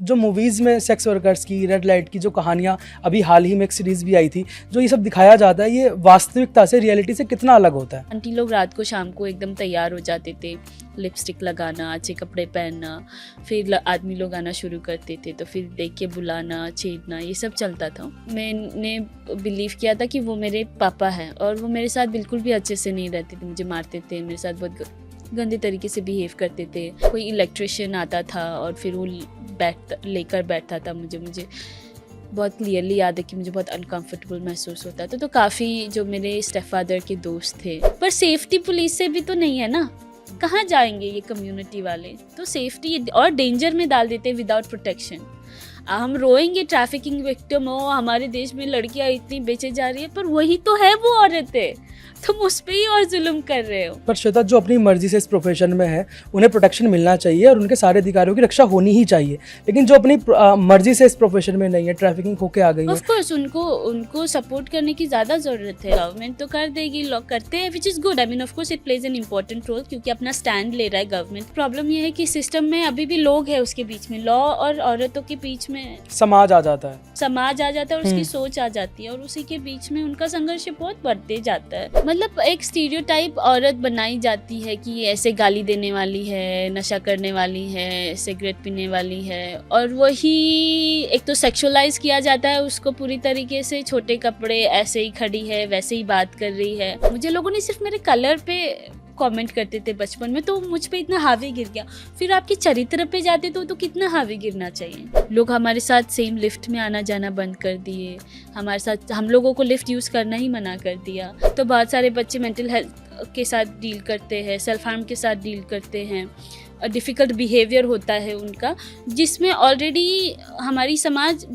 जो मूवीज़ में sex workers की, रेड लाइट की जो कहानियाँ अभी हाल ही में एक सीरीज़ भी आई थी, जो ये सब दिखाया जाता है, ये वास्तविकता से, रियलिटी से कितना अलग होता है? आंटी लोग रात को शाम को एकदम तैयार हो जाते थे, लिपस्टिक लगाना, अच्छे कपड़े पहनना, फिर आदमी लोग आना शुरू करते थे तो फिर देख के बुलाना, छेड़ना, ये सब चलता था। मैंने बिलीव किया था कि वो मेरे पापा हैं और वो मेरे साथ बिल्कुल भी अच्छे से नहीं रहते थे, मुझे मारते थे, मेरे साथ बहुत गंदे तरीके से बिहेव करते थे। कोई इलेक्ट्रिशियन आता था और फिर वो लेकर बैठता था, मुझे बहुत क्लियरली याद है कि मुझे बहुत अनकंफर्टेबल महसूस होता था। तो काफ़ी जो मेरे स्टेपफादर के दोस्त थे, पर सेफ्टी पुलिस से भी तो नहीं है ना, कहाँ जाएंगे ये कम्युनिटी वाले, तो सेफ्टी और डेंजर में डाल देते हैं विदाउट प्रोटेक्शन। हम रोएंगे ट्रैफिकिंग विक्टिम हो, हमारे देश में लड़कियां इतनी बेचे जा रही है, पर वही तो है वो औरतें, तुम उस पर ही और जुल्म कर रहे हो। पर श्वेता, जो अपनी मर्जी से इस प्रोफेशन में है उन्हें प्रोटेक्शन मिलना चाहिए और उनके सारे अधिकारियों की रक्षा होनी ही चाहिए, लेकिन जो अपनी मर्जी से इस प्रोफेशन में नहीं है, ट्रैफिकिंग होके आ गई है। ऑफ कोर्स उनको सपोर्ट करने की ज़्यादा ज़रूरत है, गवर्नमेंट तो कर देगी, लोग करते हैं, which is good. I mean of course it plays an important role, क्योंकि अपना स्टैंड ले रहा है गवर्नमेंट। प्रॉब्लम ये है कि सिस्टम में अभी भी लोग हैं उसके बीच में, लॉ और औरतों के बीच में समाज आ जाता है, और उसकी सोच आ जाती है और उसी के बीच में उनका संघर्ष बहुत बढ़ते जाता है। मतलब एक स्टीरियोटाइप औरत बनाई जाती है कि ऐसे गाली देने वाली है, नशा करने वाली है, सिगरेट पीने वाली है, और वही एक तो सेक्सुअलाइज किया जाता है उसको पूरी तरीके से, छोटे कपड़े, ऐसे ही खड़ी है, वैसे ही बात कर रही है। मुझे लोगों ने सिर्फ मेरे कलर पे कमेंट करते थे बचपन में, तो मुझ पे इतना हावी गिर गया। फिर आपके चरित्र पे जाते तो कितना हावी गिरना चाहिए। लोग हमारे साथ सेम लिफ्ट में आना जाना बंद कर दिए, हमारे साथ हम लोगों को लिफ्ट यूज़ करना ही मना कर दिया। तो बहुत सारे बच्चे मेंटल हेल्थ के साथ डील करते हैं, सेल्फ हार्म के साथ डील करते हैं, डिफ़िकल्ट बिहेवियर होता है उनका, जिसमें ऑलरेडी हमारी समाज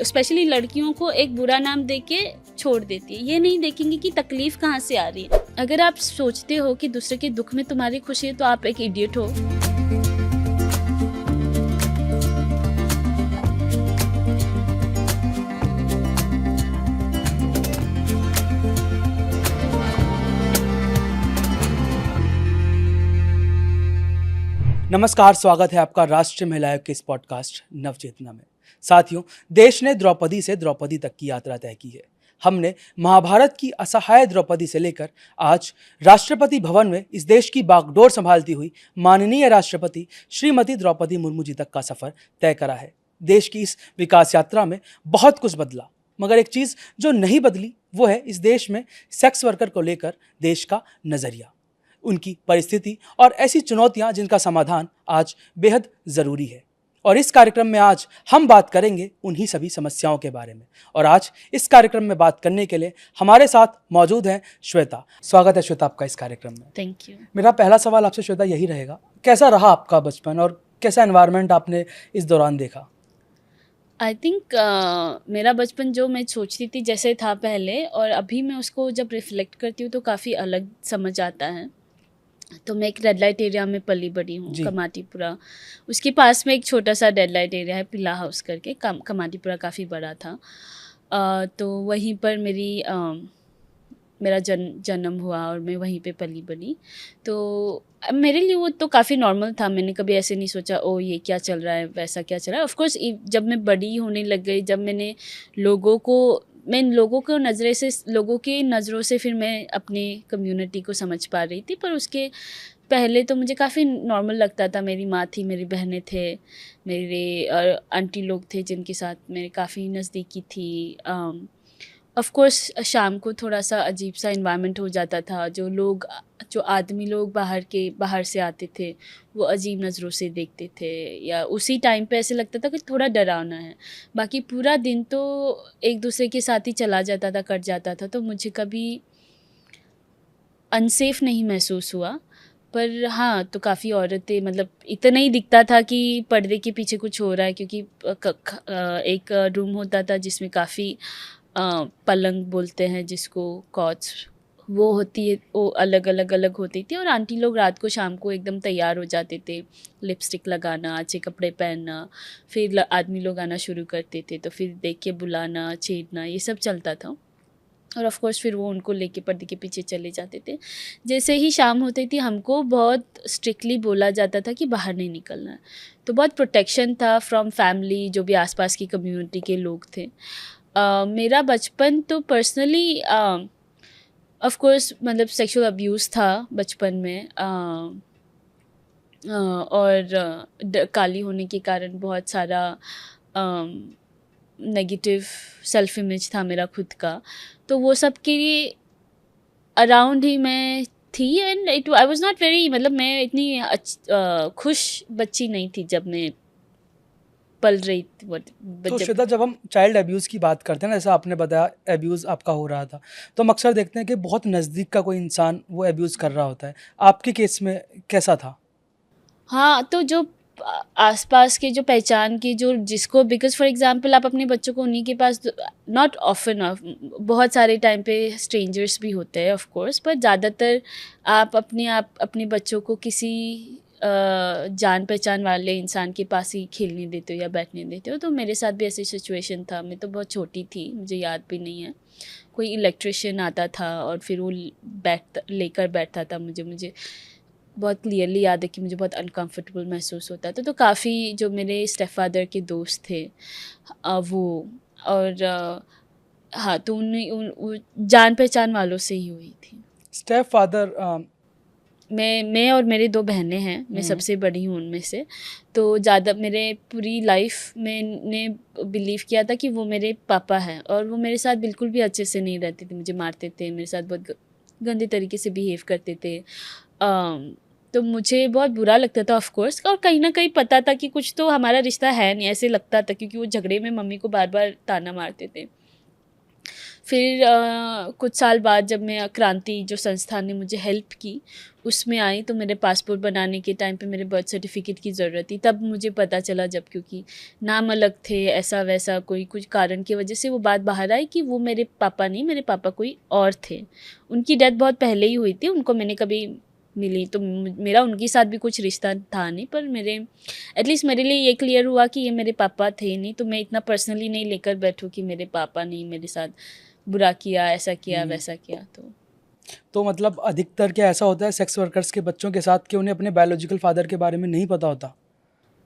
स्पेशली लड़कियों को एक बुरा नाम देके छोड़ देती है। ये नहीं देखेंगे कि तकलीफ कहाँ से आ रही है। अगर आप सोचते हो कि दूसरे के दुख में तुम्हारी खुशी है तो आप एक इडियट हो। नमस्कार, स्वागत है आपका राष्ट्रीय महिला आयोग के इस पॉडकास्ट नवचेतना में। साथियों, देश ने द्रौपदी से द्रौपदी तक की यात्रा तय की है। हमने महाभारत की असहाय द्रौपदी से लेकर आज राष्ट्रपति भवन में इस देश की बागडोर संभालती हुई माननीय राष्ट्रपति श्रीमती द्रौपदी मुर्मू जी तक का सफर तय करा है। देश की इस विकास यात्रा में बहुत कुछ बदला, मगर एक चीज़ जो नहीं बदली वो है इस देश में सेक्स वर्कर को लेकर देश का नज़रिया, उनकी परिस्थिति और ऐसी चुनौतियां जिनका समाधान आज बेहद ज़रूरी है। और इस कार्यक्रम में आज हम बात करेंगे उन्हीं सभी समस्याओं के बारे में। और आज इस कार्यक्रम में बात करने के लिए हमारे साथ मौजूद हैं श्वेता। स्वागत है श्वेता आपका इस कार्यक्रम में। Thank you. मेरा पहला सवाल आपसे श्वेता यही रहेगा, कैसा रहा आपका बचपन और कैसा एनवायरनमेंट आपने इस दौरान देखा? आई थिंक मेरा बचपन जो मैं सोचती थी जैसे था पहले और अभी मैं उसको जब रिफ्लेक्ट करती हूँ तो काफ़ी अलग समझ आता है। तो मैं एक रेड लाइट एरिया में पली बड़ी हूँ, कमाटीपुरा। उसके पास में एक छोटा सा रेड लाइट एरिया है, पिला हाउस करके। कमाटीपुरा काफ़ी बड़ा था। तो वहीं पर मेरा जन्म हुआ और मैं वहीं पे पली बड़ी। तो मेरे लिए वो तो काफ़ी नॉर्मल था, मैंने कभी ऐसे नहीं सोचा ओ ये क्या चल रहा है, वैसा क्या चल रहा है। ऑफ कोर्स जब मैं बड़ी होने लग गई, जब मैं लोगों के नज़रों से फिर मैं अपनी कम्युनिटी को समझ पा रही थी, पर उसके पहले तो मुझे काफ़ी नॉर्मल लगता था। मेरी माँ थी, मेरी बहनें थे, मेरे आंटी लोग थे जिनके साथ मेरे काफ़ी नज़दीकी थी। ऑफ कोर्स शाम को थोड़ा सा अजीब सा इन्वायरमेंट हो जाता था। जो आदमी लोग बाहर से आते थे वो अजीब नज़रों से देखते थे, या उसी टाइम पे ऐसे लगता था कि थोड़ा डरावना है। बाकी पूरा दिन तो एक दूसरे के साथ ही चला जाता था, कट जाता था, तो मुझे कभी अनसेफ नहीं महसूस हुआ। पर हाँ, तो काफ़ी औरतें, मतलब इतना ही दिखता था कि पर्दे के पीछे कुछ हो रहा है, क्योंकि एक रूम होता था जिसमें काफ़ी पलंग बोलते हैं जिसको, कॉट्स, वो होती है, वो अलग होती थी। और आंटी लोग रात को शाम को एकदम तैयार हो जाते थे, लिपस्टिक लगाना, अच्छे कपड़े पहनना, फिर आदमी लोग आना शुरू करते थे तो फिर देख के बुलाना, छेड़ना, ये सब चलता था। और ऑफ कोर्स फिर वो उनको लेके पर्दे के पीछे चले जाते थे। जैसे ही शाम होती थी हमको बहुत स्ट्रिक्टली बोला जाता था कि बाहर नहीं निकलना है, तो बहुत प्रोटेक्शन था फ्रॉम फैमिली, जो भी आसपास की कम्युनिटी के लोग थे। मेरा बचपन तो पर्सनली ऑफ कोर्स मतलब सेक्सुअल अब्यूज़ था बचपन में, और काली होने के कारण बहुत सारा नेगेटिव सेल्फ इमेज था मेरा खुद का, तो वो सब के लिए अराउंड ही मैं थी। And I was not very, मतलब मैं इतनी खुश बच्ची नहीं थी जब मैं पल रही थी। तो श्वेता, जब हम चाइल्ड अब्यूज़ की बात करते हैं ना, जैसा आपने बताया अब्यूज़ आपका हो रहा था, तो हम अक्सर देखते हैं कि बहुत नज़दीक का कोई इंसान वो अब्यूज़ कर रहा होता है। आपके केस में कैसा था? हाँ, तो जो आसपास के जो पहचान के जो जिसको, बिकॉज फॉर एग्जांपल आप अपने बच्चों को उन्हीं के पास, नॉट ऑफन, बहुत सारे टाइम पे स्ट्रेंजर्स भी होते हैं ऑफ कोर्स, पर ज़्यादातर आप अपने बच्चों को किसी जान पहचान वाले इंसान के पास ही खेलने देते हो या बैठने देते हो। तो मेरे साथ भी ऐसी सिचुएशन था। मैं तो बहुत छोटी थी, मुझे याद भी नहीं है। कोई इलेक्ट्रिशियन आता था और फिर वो लेकर बैठता था मुझे बहुत क्लियरली याद है कि मुझे बहुत अनकंफर्टेबल महसूस होता था। तो काफ़ी जो मेरे स्टेपफादर के दोस्त थे वो, और हाँ, तो वो जान पहचान वालों से ही हुई थी। स्टेप फादर, मैं और मेरी 2 बहनें हैं, मैं सबसे बड़ी हूँ उनमें से। तो ज़्यादा मेरे पूरी लाइफ मैंने बिलीव किया था कि वो मेरे पापा हैं, और वो मेरे साथ बिल्कुल भी अच्छे से नहीं रहते थे, मुझे मारते थे, मेरे साथ बहुत गंदे तरीके से बिहेव करते थे। तो मुझे बहुत बुरा लगता था ऑफ कोर्स, और कहीं ना कहीं पता था कि कुछ तो हमारा रिश्ता है नहीं, ऐसे लगता था, क्योंकि वो झगड़े में मम्मी को बार बार ताना मारते थे। फिर कुछ साल बाद जब मैं क्रांति जो संस्थान ने मुझे हेल्प की उसमें आई, तो मेरे पासपोर्ट बनाने के टाइम पे मेरे बर्थ सर्टिफिकेट की ज़रूरत थी। तब मुझे पता चला, जब क्योंकि नाम अलग थे, ऐसा वैसा कोई कुछ कारण की वजह से वो बात बाहर आई कि वो मेरे पापा नहीं, मेरे पापा कोई और थे। उनकी डेथ बहुत पहले ही हुई थी, उनको मैंने कभी मिली तो मेरा उनके साथ भी कुछ रिश्ता था नहीं, पर मेरे एटलीस्ट मेरे लिए ये क्लियर हुआ कि ये मेरे पापा थे नहीं। तो मैं इतना पर्सनली नहीं लेकर बैठूँ कि मेरे पापा नहीं मेरे साथ बुरा किया, ऐसा किया, वैसा किया। तो मतलब अधिकतर क्या ऐसा होता है सेक्स वर्कर्स के बच्चों के साथ कि उन्हें अपने बायोलॉजिकल फादर के बारे में नहीं पता होता?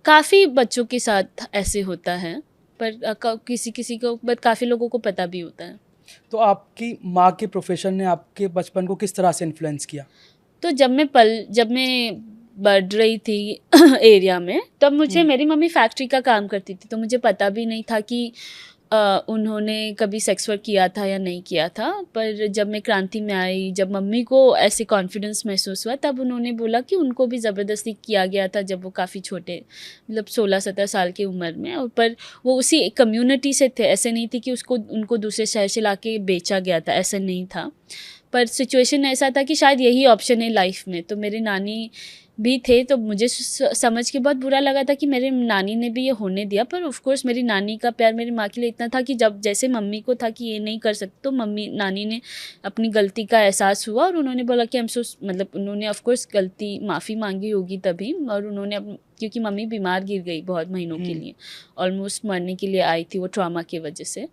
काफ़ी बच्चों के साथ ऐसे होता है, पर किसी किसी को, बट काफ़ी लोगों को पता भी होता है। तो आपकी माँ के प्रोफेशन ने आपके बचपन को किस तरह से इन्फ्लुएंस किया? तो जब मैं बढ़ रही थी एरिया में, तब मुझे मेरी मम्मी फैक्ट्री का काम करती थी, तो मुझे पता भी नहीं था कि उन्होंने कभी सेक्स वर्क किया था या नहीं किया था। पर जब मैं क्रांति में आई, जब मम्मी को ऐसे कॉन्फिडेंस महसूस हुआ, तब उन्होंने बोला कि उनको भी ज़बरदस्ती किया गया था जब वो काफ़ी छोटे, मतलब 16-17 साल की उम्र में। और पर वो उसी कम्युनिटी से थे, ऐसे नहीं थी कि उनको दूसरे शहर से ला के बेचा गया था, ऐसा नहीं था। पर सिचुएशन ऐसा था कि शायद यही ऑप्शन है लाइफ में। तो मेरे नानी भी थे, तो मुझे समझ के बहुत बुरा लगा था कि मेरे नानी ने भी ये होने दिया। पर ऑफ कोर्स मेरी नानी का प्यार मेरी माँ के लिए इतना था कि जब जैसे मम्मी को था कि ये नहीं कर सकते, तो नानी ने अपनी गलती का एहसास हुआ और उन्होंने बोला कि मतलब उन्होंने ऑफ कोर्स गलती माफ़ी मांगी होगी तभी, और उन्होंने क्योंकि मम्मी बीमार गिर गई बहुत महीनों के लिए, ऑलमोस्ट मरने के लिए आई थी वो ट्रॉमा की वजह से।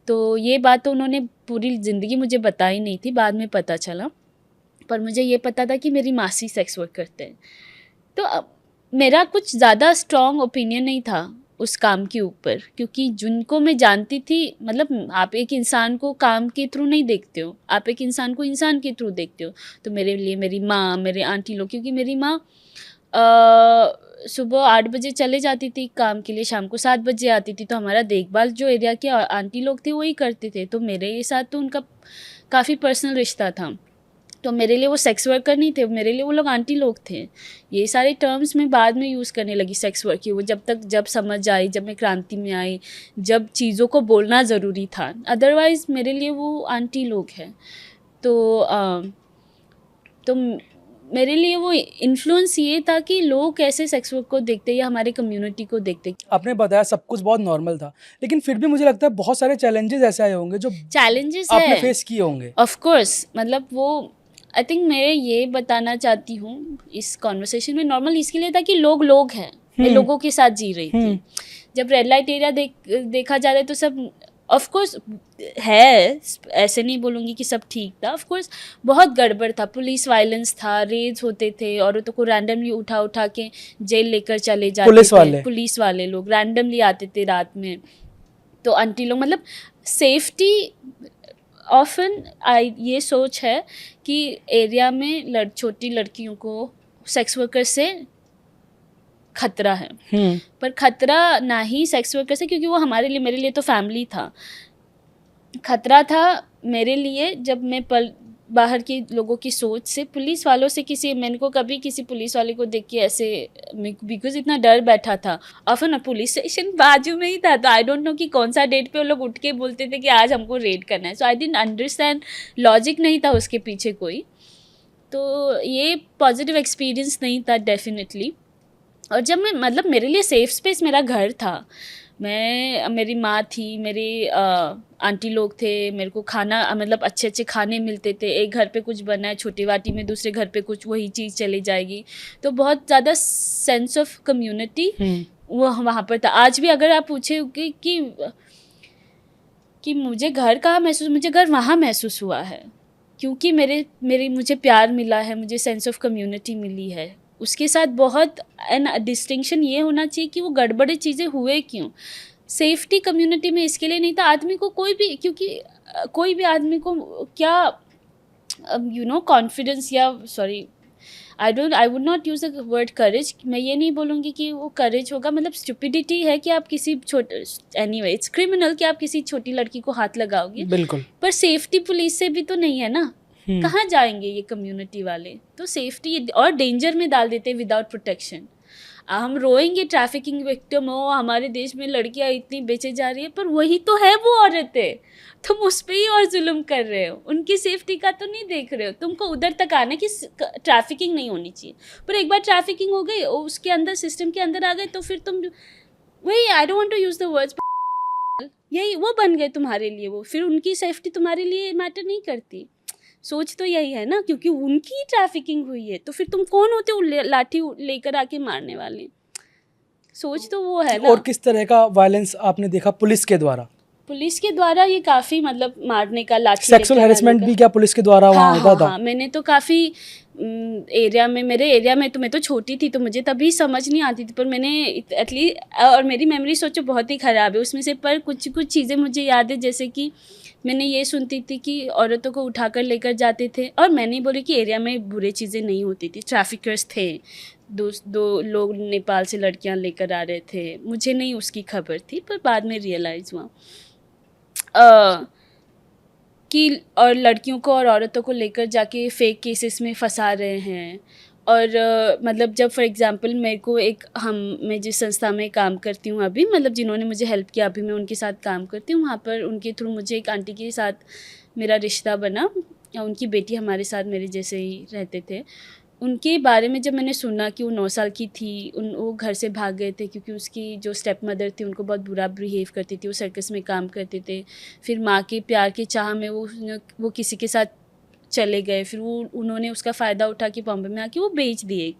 तो ये बात तो उन्होंने पूरी ज़िंदगी मुझे बताई नहीं थी, बाद में पता चला। पर मुझे ये पता था कि मेरी मासी सेक्स वर्क करते हैं। तो अब मेरा कुछ ज़्यादा स्ट्रॉन्ग ओपिनियन नहीं था उस काम के ऊपर, क्योंकि जिनको मैं जानती थी, मतलब आप एक इंसान को काम के थ्रू नहीं देखते हो, आप एक इंसान को इंसान के थ्रू देखते हो। तो मेरे लिए मेरी माँ, मेरे आंटी लोग, क्योंकि मेरी माँ सुबह 8 बजे चले जाती थी काम के लिए, शाम को 7 बजे आती थी, तो हमारा देखभाल जो एरिया के आंटी लोग थे वही करते थे। तो मेरे साथ तो उनका काफ़ी पर्सनल रिश्ता था। तो मेरे लिए वो सेक्स वर्कर नहीं थे, मेरे लिए वो लोग आंटी लोग थे। ये सारे टर्म्स मैं बाद में यूज़ करने लगी सेक्स वर्क की, वो जब समझ आई, जब मैं क्रांति में आई, जब चीज़ों को बोलना ज़रूरी था। अदरवाइज़ मेरे लिए वो आंटी लोग हैं। तो मेरे लिए वो इन्फ्लुएंस ये था कि लोग कैसे सेक्स वर्क को देखते या हमारे कम्युनिटी को देखते। आपने बताया सब कुछ बहुत नॉर्मल था, लेकिन फिर भी मुझे लगता है बहुत सारे चैलेंजेस ऐसे आए होंगे जो चैलेंजेस आपने फेस किए होंगे। ऑफ कोर्स, मतलब वो आई थिंक मैं ये बताना चाहती हूँ इस कॉन्वर्सेशन में, नॉर्मल इसके लिए था कि लोग हैं, मैं लोगों के साथ जी रही थी। जब रेड लाइट एरिया देखा जाता है तो सब ऑफ कोर्स है, ऐसे नहीं बोलूँगी कि सब ठीक था, ऑफ कोर्स बहुत गड़बड़ था, पुलिस वायलेंस था, रेड्स होते थे, औरतों को रैंडमली उठा उठा के जेल लेकर चले जाते थे, पुलिस वाले लोग रैंडमली आते थे रात में, तो आंटी लोग मतलब सेफ्टी ऑफन ये सोच है कि एरिया में छोटी लड़कियों को सेक्स वर्कर से खतरा है, पर खतरा ना ही सेक्स वर्कर से, क्योंकि वो हमारे लिए, मेरे लिए तो फैमिली था, खतरा था मेरे लिए जब मैं बाहर के लोगों की सोच से, पुलिस वालों से, मैंने को कभी किसी पुलिस वाले को देख के ऐसे, बिकॉज इतना डर बैठा था, ऑफन पुलिस स्टेशन बाजू में ही था, तो आई डोंट नो कि कौन सा डेट पे वो लोग उठ के बोलते थे कि आज हमको रेड करना है, सो आई डिडंट अंडरस्टैंड, लॉजिक नहीं था उसके पीछे कोई, तो ये पॉजिटिव एक्सपीरियंस नहीं था डेफिनेटली। और जब मैं, मतलब मेरे लिए सेफ स्पेस मेरा घर था, मेरी माँ थी, मेरे आंटी लोग थे, मेरे को खाना, मतलब अच्छे अच्छे खाने मिलते थे, एक घर पे कुछ बना है छोटी वाटी में, दूसरे घर पे कुछ वही चीज़ चली जाएगी, तो बहुत ज़्यादा सेंस ऑफ कम्युनिटी वो वहाँ पर था। आज भी अगर आप पूछे कि मुझे घर कहाँ महसूस, मुझे घर वहाँ महसूस हुआ है, क्योंकि मुझे प्यार मिला है, मुझे सेंस ऑफ कम्युनिटी मिली है। उसके साथ बहुत एन डिस्टिंक्शन ये होना चाहिए कि वो गड़बड़े चीज़ें हुए क्यों, सेफ्टी कम्युनिटी में इसके लिए नहीं था। आदमी को कोई भी आदमी को क्या कॉन्फिडेंस, या sorry I would not use the word courage, मैं ये नहीं बोलूँगी कि वो करेज होगा, मतलब स्टुपिडिटी है कि आप किसी एनीवे इट्स क्रिमिनल कि आप किसी छोटी लड़की को हाथ लगाओगे, बिल्कुल, पर सेफ्टी पुलिस से भी तो नहीं है ना, कहाँ जाएंगे ये कम्युनिटी वाले, तो सेफ्टी और डेंजर में डाल देते हैं विदाउट प्रोटेक्शन। हम रोएंगे ट्रैफिकिंग विक्टिम हो, हमारे देश में लड़कियां इतनी बेचे जा रही है, पर वही तो है वो औरतें, तुम उस पर ही और जुल्म कर रहे हो, उनकी सेफ्टी का तो नहीं देख रहे हो। तुमको उधर तक आना कि ट्रैफिकिंग नहीं होनी चाहिए, पर एक बार ट्रैफिकिंग हो गई, उसके अंदर सिस्टम के अंदर आ गए, तो फिर तुम वही, I don't want to use the words, यही वो बन गए तुम्हारे लिए, वो फिर उनकी सेफ्टी तुम्हारे लिए मैटर नहीं करती। सोच तो यही है ना, क्योंकि उनकी ट्रैफिकिंग हुई है, तो फिर तुम कौन होते हो लाठी लेकर आके मारने वाले, सोच तो वो है ना। और किस तरह का वायलेंस आपने देखा पुलिस के द्वारा? पुलिस के द्वारा ये काफ़ी, मतलब मारने का, लाठी, सेक्सुअल हैरेसमेंट भी क्या पुलिस के द्वारा वहाँ होता था? हाँ, मैंने तो काफ़ी एरिया में, मेरे एरिया में तो मैं तो छोटी थी, तो मुझे तभी समझ नहीं आती थी, पर मैंने एटलीस्ट, और मेरी मेमोरी सोचो बहुत ही ख़राब है उसमें से, पर कुछ चीज़ें मुझे याद है, जैसे कि मैंने ये सुनती थी कि औरतों को उठाकर लेकर जाते थे, और मैं नहीं बोली कि एरिया में बुरी चीज़ें नहीं होती थी, ट्रैफिकर्स थे, दो लोग नेपाल से लड़कियां लेकर आ रहे थे, मुझे नहीं उसकी खबर थी, पर बाद में रियलाइज़ हुआ कि और लड़कियों को और औरतों को लेकर जाके फेक केसेस में फंसा रहे हैं। और मतलब जब फॉर एग्जांपल मेरे को मैं जिस संस्था में काम करती हूँ अभी, मतलब जिन्होंने मुझे हेल्प किया, अभी मैं उनके साथ काम करती हूँ, वहाँ पर उनके थ्रू मुझे एक आंटी के साथ मेरा रिश्ता बना, उनकी बेटी हमारे साथ मेरे जैसे ही रहते थे। उनके बारे में जब मैंने सुना कि वो 9 साल की थी, वो घर से भाग गए थे क्योंकि उसकी जो स्टेप मदर थी उनको बहुत बुरा बिहेव करती थी, वो सर्कस में काम करते थे, फिर माँ के प्यार के चाह में वो किसी के साथ चले गए, फिर उन्होंने उसका फ़ायदा उठा के बॉम्बे में आके वो बेच दिए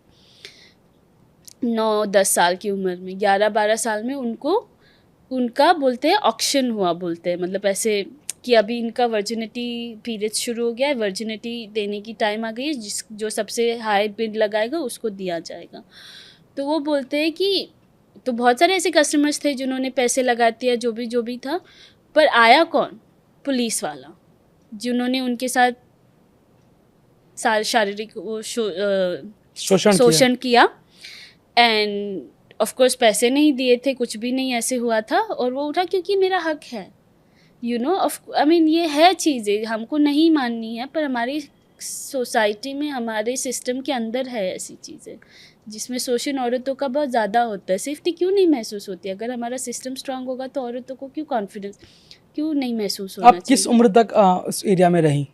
9-10 साल की उम्र में। 11-12 साल में उनका बोलते हैं ऑक्शन हुआ, बोलते हैं मतलब ऐसे कि अभी इनका वर्जिनिटी पीरियड शुरू हो गया है, वर्जिनिटी देने की टाइम आ गई है, जो सबसे हाई बिड लगाएगा उसको दिया जाएगा। तो वो बोलते हैं कि तो बहुत सारे ऐसे कस्टमर्स थे जिन्होंने पैसे लगा दिया, जो भी था, पर आया कौन? पुलिस वाला, जिन्होंने उनके साथ शारीरिक शोषण किया, एंड ऑफ कोर्स पैसे नहीं दिए थे, कुछ भी नहीं ऐसे हुआ था, और वो उठा क्योंकि मेरा हक है, ये है चीज़ें हमको नहीं माननी है, पर हमारी सोसाइटी में, हमारे सिस्टम के अंदर है ऐसी चीज़ें जिसमें शोषण औरतों का बहुत ज़्यादा होता है। सेफ्टी क्यों नहीं महसूस होती? अगर हमारा सिस्टम स्ट्रांग होगा तो औरतों को क्यों कॉन्फिडेंस क्यों नहीं महसूस होना चाहिए? आप किस उम्र तक उस एरिया में रही?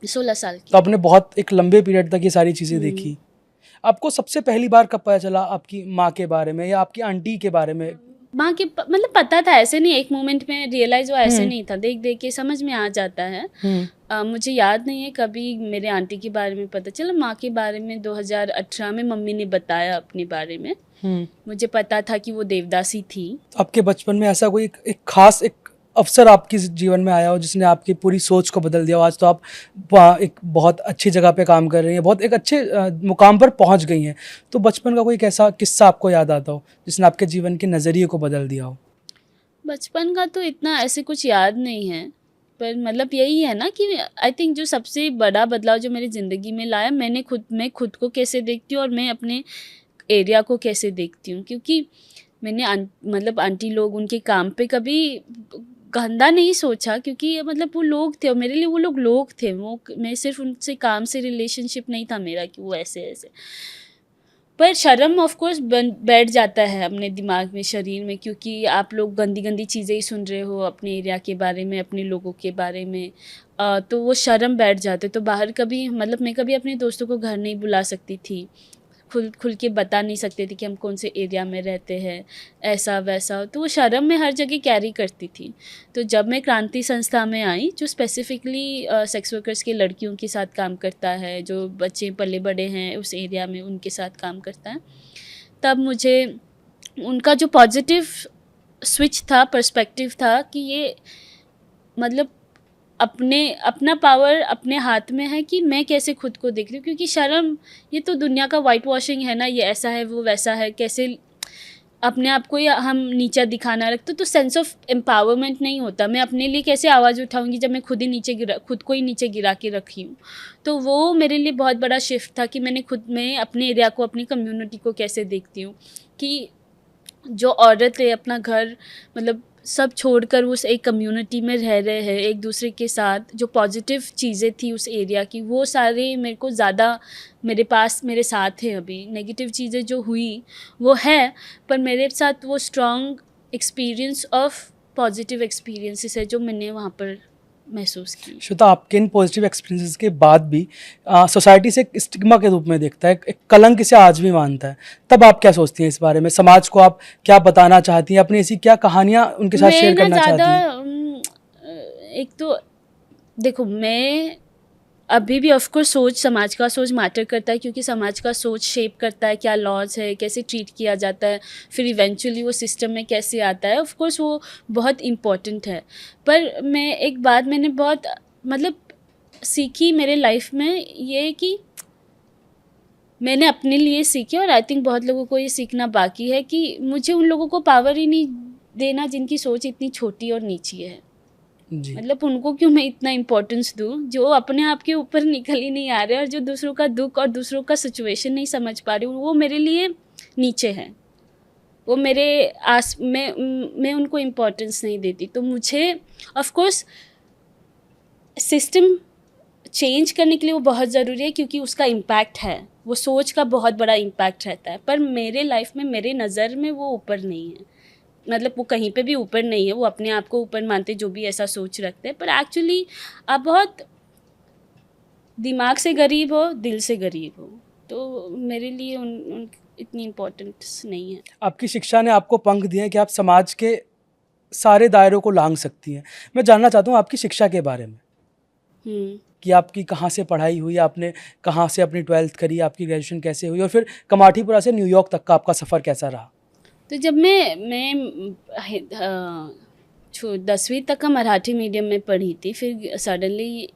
16 साल की। तो आपने बहुत एक लंबे पीरियड तक ये सारी चीज़ें देखी। आपको सबसे पहली बार कब पता चला आपकी माँ के बारे में या आपकी आंटी के बारे में? माँ के मतलब पता था, ऐसे नहीं एक मोमेंट में रियलाइज़ हुआ, ऐसे नहीं था, देख देख के समझ में आ जाता है। मुझे याद नहीं है कभी मेरे आंटी के बारे में पता चला। माँ के बारे में 2018 में मम्मी ने बताया अपने बारे में। मुझे पता था कि वो देवदासी थी। आपके बचपन में ऐसा कोई एक खास एक अवसर आपके जीवन में आया हो जिसने आपकी पूरी सोच को बदल दिया हो? आज तो आप एक बहुत अच्छी जगह पे काम कर रही हैं, बहुत एक अच्छे मुकाम पर पहुंच गई हैं। तो बचपन का कोई ऐसा किस्सा आपको याद आता हो जिसने आपके जीवन के नज़रिए को बदल दिया हो? बचपन का तो इतना ऐसे कुछ याद नहीं है, पर मतलब यही है ना कि आई थिंक जो सबसे बड़ा बदलाव जो मेरी ज़िंदगी में लाया, मैं खुद को कैसे देखती हूँ और मैं अपने एरिया को कैसे देखती हूँ। क्योंकि मैंने मतलब आंटी लोग उनके काम पे कभी गंदा नहीं सोचा, क्योंकि मतलब वो लोग थे और मेरे लिए वो लोग थे। वो मैं सिर्फ उनसे काम से रिलेशनशिप नहीं था मेरा कि वो ऐसे ऐसे। पर शर्म ऑफ कोर्स बैठ जाता है अपने दिमाग में, शरीर में, क्योंकि आप लोग गंदी गंदी चीज़ें ही सुन रहे हो अपने एरिया के बारे में, अपने लोगों के बारे में। तो वो शर्म बैठ जाते। तो बाहर कभी मतलब मैं कभी अपने दोस्तों को घर नहीं बुला सकती थी, खुल के बता नहीं सकते थे कि हम कौन से एरिया में रहते हैं, ऐसा वैसा। तो वो शर्म मैं हर जगह कैरी करती थी। तो जब मैं क्रांति संस्था में आई, जो स्पेसिफिकली सेक्स वर्कर्स के लड़कियों के साथ काम करता है, जो बच्चे पले बड़े हैं उस एरिया में उनके साथ काम करता है, तब मुझे उनका जो पॉजिटिव स्विच था, पर्सपेक्टिव था कि ये मतलब अपना पावर अपने हाथ में है कि मैं कैसे खुद को देख रही हूँ। क्योंकि शर्म ये तो दुनिया का वाइट वॉशिंग है ना, ये ऐसा है वो वैसा है, कैसे अपने आप को या हम नीचा दिखाना रखते तो सेंस ऑफ एम्पावरमेंट नहीं होता। मैं अपने लिए कैसे आवाज़ उठाऊंगी जब मैं खुद को ही नीचे गिरा के रखी हूँ। तो वो मेरे लिए बहुत बड़ा शिफ्ट था कि मैं अपने एरिया को, अपनी कम्युनिटी को कैसे देखती हूँ कि जो औरत है अपना घर मतलब सब छोड़कर उस एक कम्युनिटी में रह रहे हैं एक दूसरे के साथ। जो पॉजिटिव चीज़ें थी उस एरिया की, वो सारे मेरे को ज़्यादा मेरे साथ हैं। अभी नेगेटिव चीज़ें जो हुई वो है, पर मेरे साथ वो strong experience of positive experiences है जो मैंने वहाँ पर महसूस की। श्वेता, आपके इन पॉजिटिव एक्सपीरियंसेस के बाद भी सोसाइटी से एक स्टिग्मा के रूप में देखता है, एक कलंक इसे आज भी मानता है। तब आप क्या सोचती हैं इस बारे में? समाज को आप क्या बताना चाहती हैं? अपनी ऐसी क्या कहानियाँ उनके साथ मैं शेयर ना करना चाहती ज़्यादा हैं? एक तो देखो, मैं अभी भी ऑफ कोर्स समाज का सोच मैटर करता है, क्योंकि समाज का सोच शेप करता है क्या लॉज है, कैसे ट्रीट किया जाता है, फिर इवेंचुअली वो सिस्टम में कैसे आता है। ऑफ कोर्स वो बहुत इम्पोर्टेंट है। पर एक बात मैंने बहुत मतलब सीखी मेरे लाइफ में, ये कि मैंने अपने लिए सीखी और आई थिंक बहुत लोगों को ये सीखना बाकी है कि मुझे उन लोगों को पावर ही नहीं देना जिनकी सोच इतनी छोटी और नीची है। जी। मतलब उनको क्यों मैं इतना इम्पोर्टेंस दूँ जो अपने आप के ऊपर निकल ही नहीं आ रहे, और जो दूसरों का दुख और दूसरों का सिचुएशन नहीं समझ पा रही हूँ, वो मेरे लिए नीचे हैं। वो मेरे मैं उनको इम्पोर्टेंस नहीं देती। तो मुझे ऑफ कोर्स सिस्टम चेंज करने के लिए वो बहुत ज़रूरी है, क्योंकि उसका इम्पैक्ट है, वो सोच का बहुत बड़ा इम्पैक्ट रहता है। पर मेरे लाइफ में, मेरे नज़र में वो ऊपर नहीं है। मतलब वो कहीं पे भी ऊपर नहीं है। वो अपने आप को ऊपर मानते जो भी ऐसा सोच रखते हैं, पर एक्चुअली आप बहुत दिमाग से गरीब हो, दिल से गरीब हो। तो मेरे लिए उन इतनी इम्पोर्टेंस नहीं है। आपकी शिक्षा ने आपको पंख दिए हैं कि आप समाज के सारे दायरों को लांघ सकती हैं। मैं जानना चाहता हूँ आपकी शिक्षा के बारे में कि आपकी कहाँ से पढ़ाई हुई, आपने कहाँ से अपनी 12th करी, आपकी ग्रेजुएशन कैसे हुई और फिर कमाठीपुरा से न्यूयॉर्क तक का आपका सफ़र कैसा रहा? तो जब मैं 10वीं तक का मराठी मीडियम में पढ़ी थी, फिर सडनली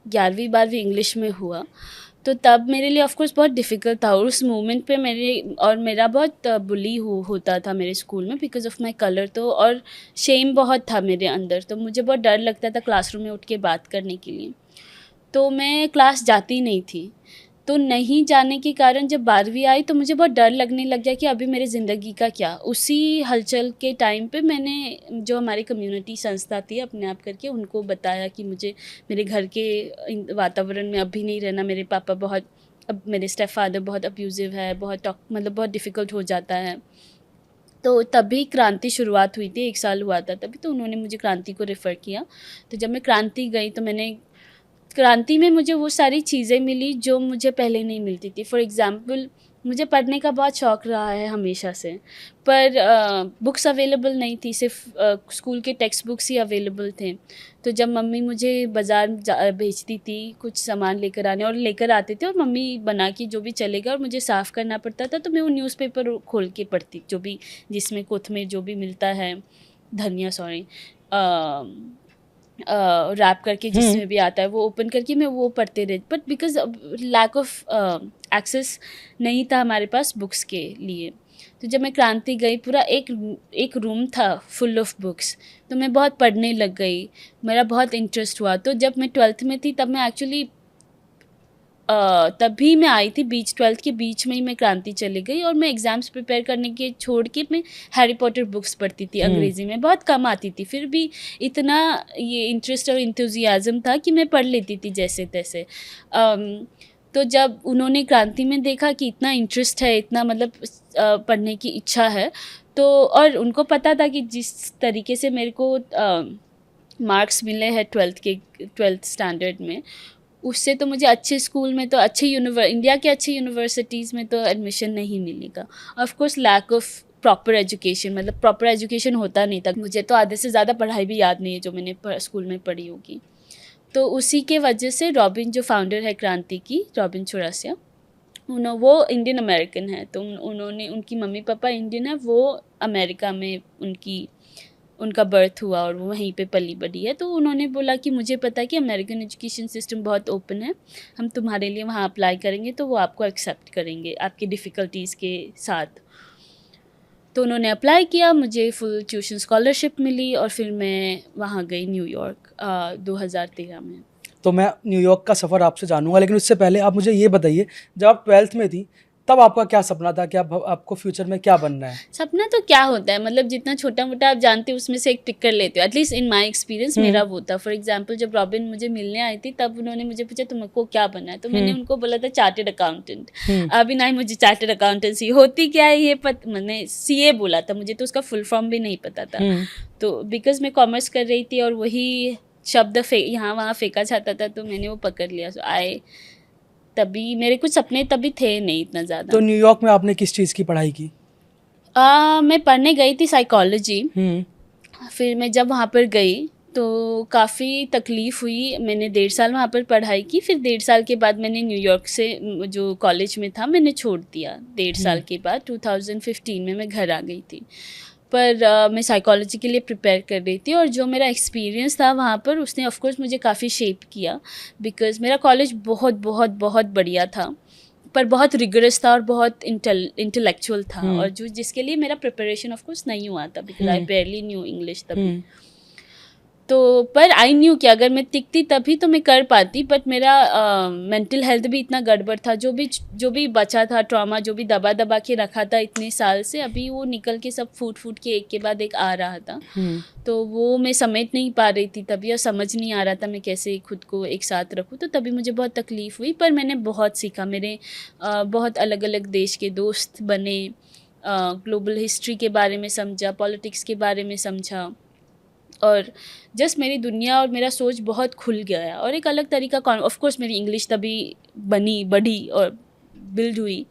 11वीं 12वीं इंग्लिश में हुआ। तो तब मेरे लिए ऑफ कोर्स बहुत डिफ़िकल्ट था, और उस मोमेंट पे मेरा बहुत बुली होता था मेरे स्कूल में बिकॉज़ ऑफ माय कलर। तो और शेम बहुत था मेरे अंदर, तो मुझे बहुत डर लगता था क्लासरूम में उठ के बात करने के लिए। तो मैं क्लास जाती नहीं थी। तो नहीं जाने के कारण जब 12वीं आई तो मुझे बहुत डर लगने लग गया कि अभी मेरी ज़िंदगी का क्या। उसी हलचल के टाइम पे मैंने जो हमारी कम्युनिटी संस्था थी अपने आप करके उनको बताया कि मुझे मेरे घर के वातावरण में अभी नहीं रहना। मेरे पापा बहुत, अब मेरे स्टेप फादर बहुत अब्यूज़िव है, मतलब बहुत डिफ़िकल्ट हो जाता है। तो तभी क्रांति शुरुआत हुई थी, 1 साल हुआ था तभी, तो उन्होंने मुझे क्रांति को रेफ़र किया। तो जब मैं क्रांति गई तो क्रांति में मुझे वो सारी चीज़ें मिली जो मुझे पहले नहीं मिलती थी। फॉर एग्ज़ाम्पल, मुझे पढ़ने का बहुत शौक़ रहा है हमेशा से, पर बुक्स अवेलेबल नहीं थी, सिर्फ स्कूल के टेक्स्ट बुक्स ही अवेलेबल थे। तो जब मम्मी मुझे बाज़ार भेजती थी कुछ सामान लेकर आने, और लेकर आते थे और मम्मी बना के जो भी चलेगा और मुझे साफ़ करना पड़ता था, तो मैं वो न्यूज़पेपर खोल के पढ़ती, जो भी जिसमें कोत्मीर जो भी मिलता है, धनिया रैप करके जिसमें भी आता है वो ओपन करके मैं वो पढ़ते रहे, but because lack of access नहीं था हमारे पास बुक्स के लिए। तो जब मैं क्रांति गई पूरा एक रूम था फुल ऑफ बुक्स, तो मैं बहुत पढ़ने लग गई, मेरा बहुत इंटरेस्ट हुआ। तो जब मैं 12th में थी तब मैं एक्चुअली तभी मैं आई थी, 12th के बीच में ही मैं क्रांति चली गई, और मैं एग्ज़ाम्स प्रिपेयर करने के छोड़ के मैं हैरी पॉटर बुक्स पढ़ती थी। अंग्रेज़ी में बहुत कम आती थी, फिर भी इतना ये इंटरेस्ट और इंथुजियाज़म था कि मैं पढ़ लेती थी जैसे तैसे। तो जब उन्होंने क्रांति में देखा कि इतना इंटरेस्ट है, इतना मतलब पढ़ने की इच्छा है, तो और उनको पता था कि जिस तरीके से मेरे को मार्क्स मिले हैं 12th स्टैंडर्ड में, उससे तो मुझे अच्छे स्कूल में तो इंडिया के अच्छे यूनिवर्सिटीज़ में तो एडमिशन नहीं मिलेगा। Of course lack of proper education, मतलब प्रॉपर एजुकेशन होता नहीं था। मुझे तो आधे से ज़्यादा पढ़ाई भी याद नहीं है जो मैंने स्कूल में पढ़ी होगी। तो उसी के वजह से रॉबिन जो फाउंडर है क्रांति की, रॉबिन चौरसिया, वो इंडियन अमेरिकन है। तो उन्होंने, उनकी मम्मी पापा इंडियन है, वो अमेरिका में उनका बर्थ हुआ और वो वहीं पे पली बढ़ी है। तो उन्होंने बोला कि मुझे पता है कि अमेरिकन एजुकेशन सिस्टम बहुत ओपन है, हम तुम्हारे लिए वहाँ अप्लाई करेंगे तो वो आपको एक्सेप्ट करेंगे आपकी डिफ़िकल्टीज़ के साथ। तो उन्होंने अप्लाई किया, मुझे फुल ट्यूशन स्कॉलरशिप मिली और फिर मैं वहाँ गई न्यूयॉर्क 2013 में। तो मैं न्यूयॉर्क का सफ़र आपसे जानूंगा, लेकिन उससे पहले आप मुझे ये बताइए, जब आप 12th में थी तब आपका क्या सपना था कि आपको फ्यूचर में क्या बनना है? सपना तो क्या होता है, मतलब जितना छोटा मोटा आप जानते हो उसमें से एक टिक कर लेते हो। एटलीस्ट इन माय एक्सपीरियंस मेरा वो था। फॉर एग्जांपल जब रॉबिन मुझे मिलने आई थी तब उन्होंने मुझे पूछा तुमको क्या बनना है, तो मैंने उनको बोला था चार्टर्ड अकाउंटेंट। अभी ना ही मुझे चार्टर्ड अकाउंटेंसी होती क्या है ये मैंने सीए बोला था, मुझे तो उसका फुल फॉर्म भी नहीं पता था। तो बिकॉज मैं कॉमर्स कर रही थी और वही शब्द यहाँ वहाँ फेंका जाता था, तो मैंने वो पकड़ लिया। सो तभी मेरे कुछ सपने तभी थे नहीं इतना ज़्यादा। तो न्यूयॉर्क में आपने किस चीज़ की पढ़ाई की? मैं पढ़ने गई थी साइकोलॉजी। फिर मैं जब वहाँ पर गई तो काफ़ी तकलीफ़ हुई। मैंने 1.5 साल वहाँ पर पढ़ाई की, फिर 1.5 साल के बाद मैंने न्यूयॉर्क से जो कॉलेज में था मैंने छोड़ दिया। 1.5 साल के बाद 2015 में मैं घर आ गई थी। पर मैं साइकोलॉजी के लिए प्रिपेयर कर रही थी और जो मेरा एक्सपीरियंस था वहाँ पर उसने ऑफ कोर्स मुझे काफ़ी शेप किया, बिकॉज़ मेरा कॉलेज बहुत बहुत बहुत बढ़िया था, पर बहुत रिगरस था और बहुत इंटेलेक्चुअल था, और जो जिसके लिए मेरा प्रिपरेशन ऑफ कोर्स नहीं हुआ था, बिकॉज आई बेयरली न्यू इंग्लिश तभी। तो पर आई न्यू कि अगर मैं टिकती तभी तो मैं कर पाती, बट मेरा मेंटल हेल्थ भी इतना गड़बड़ था, जो भी बचा था ट्रॉमा, जो भी दबा दबा के रखा था इतने साल से, अभी वो निकल के सब फूट के एक के बाद एक आ रहा था। तो वो मैं समेट नहीं पा रही थी तभी, और समझ नहीं आ रहा था मैं कैसे खुद को एक साथ रखूँ। तो तभी मुझे बहुत तकलीफ़ हुई, पर मैंने बहुत सीखा। मेरे बहुत अलग अलग देश के दोस्त बने, ग्लोबल हिस्ट्री के बारे में समझा, पॉलिटिक्स के बारे में समझा, और जस्ट मेरी दुनिया और मेरा सोच बहुत खुल गया, और एक अलग तरीका ऑफ कोर्स मेरी इंग्लिश तभी बढ़ी और बिल्ड हुई,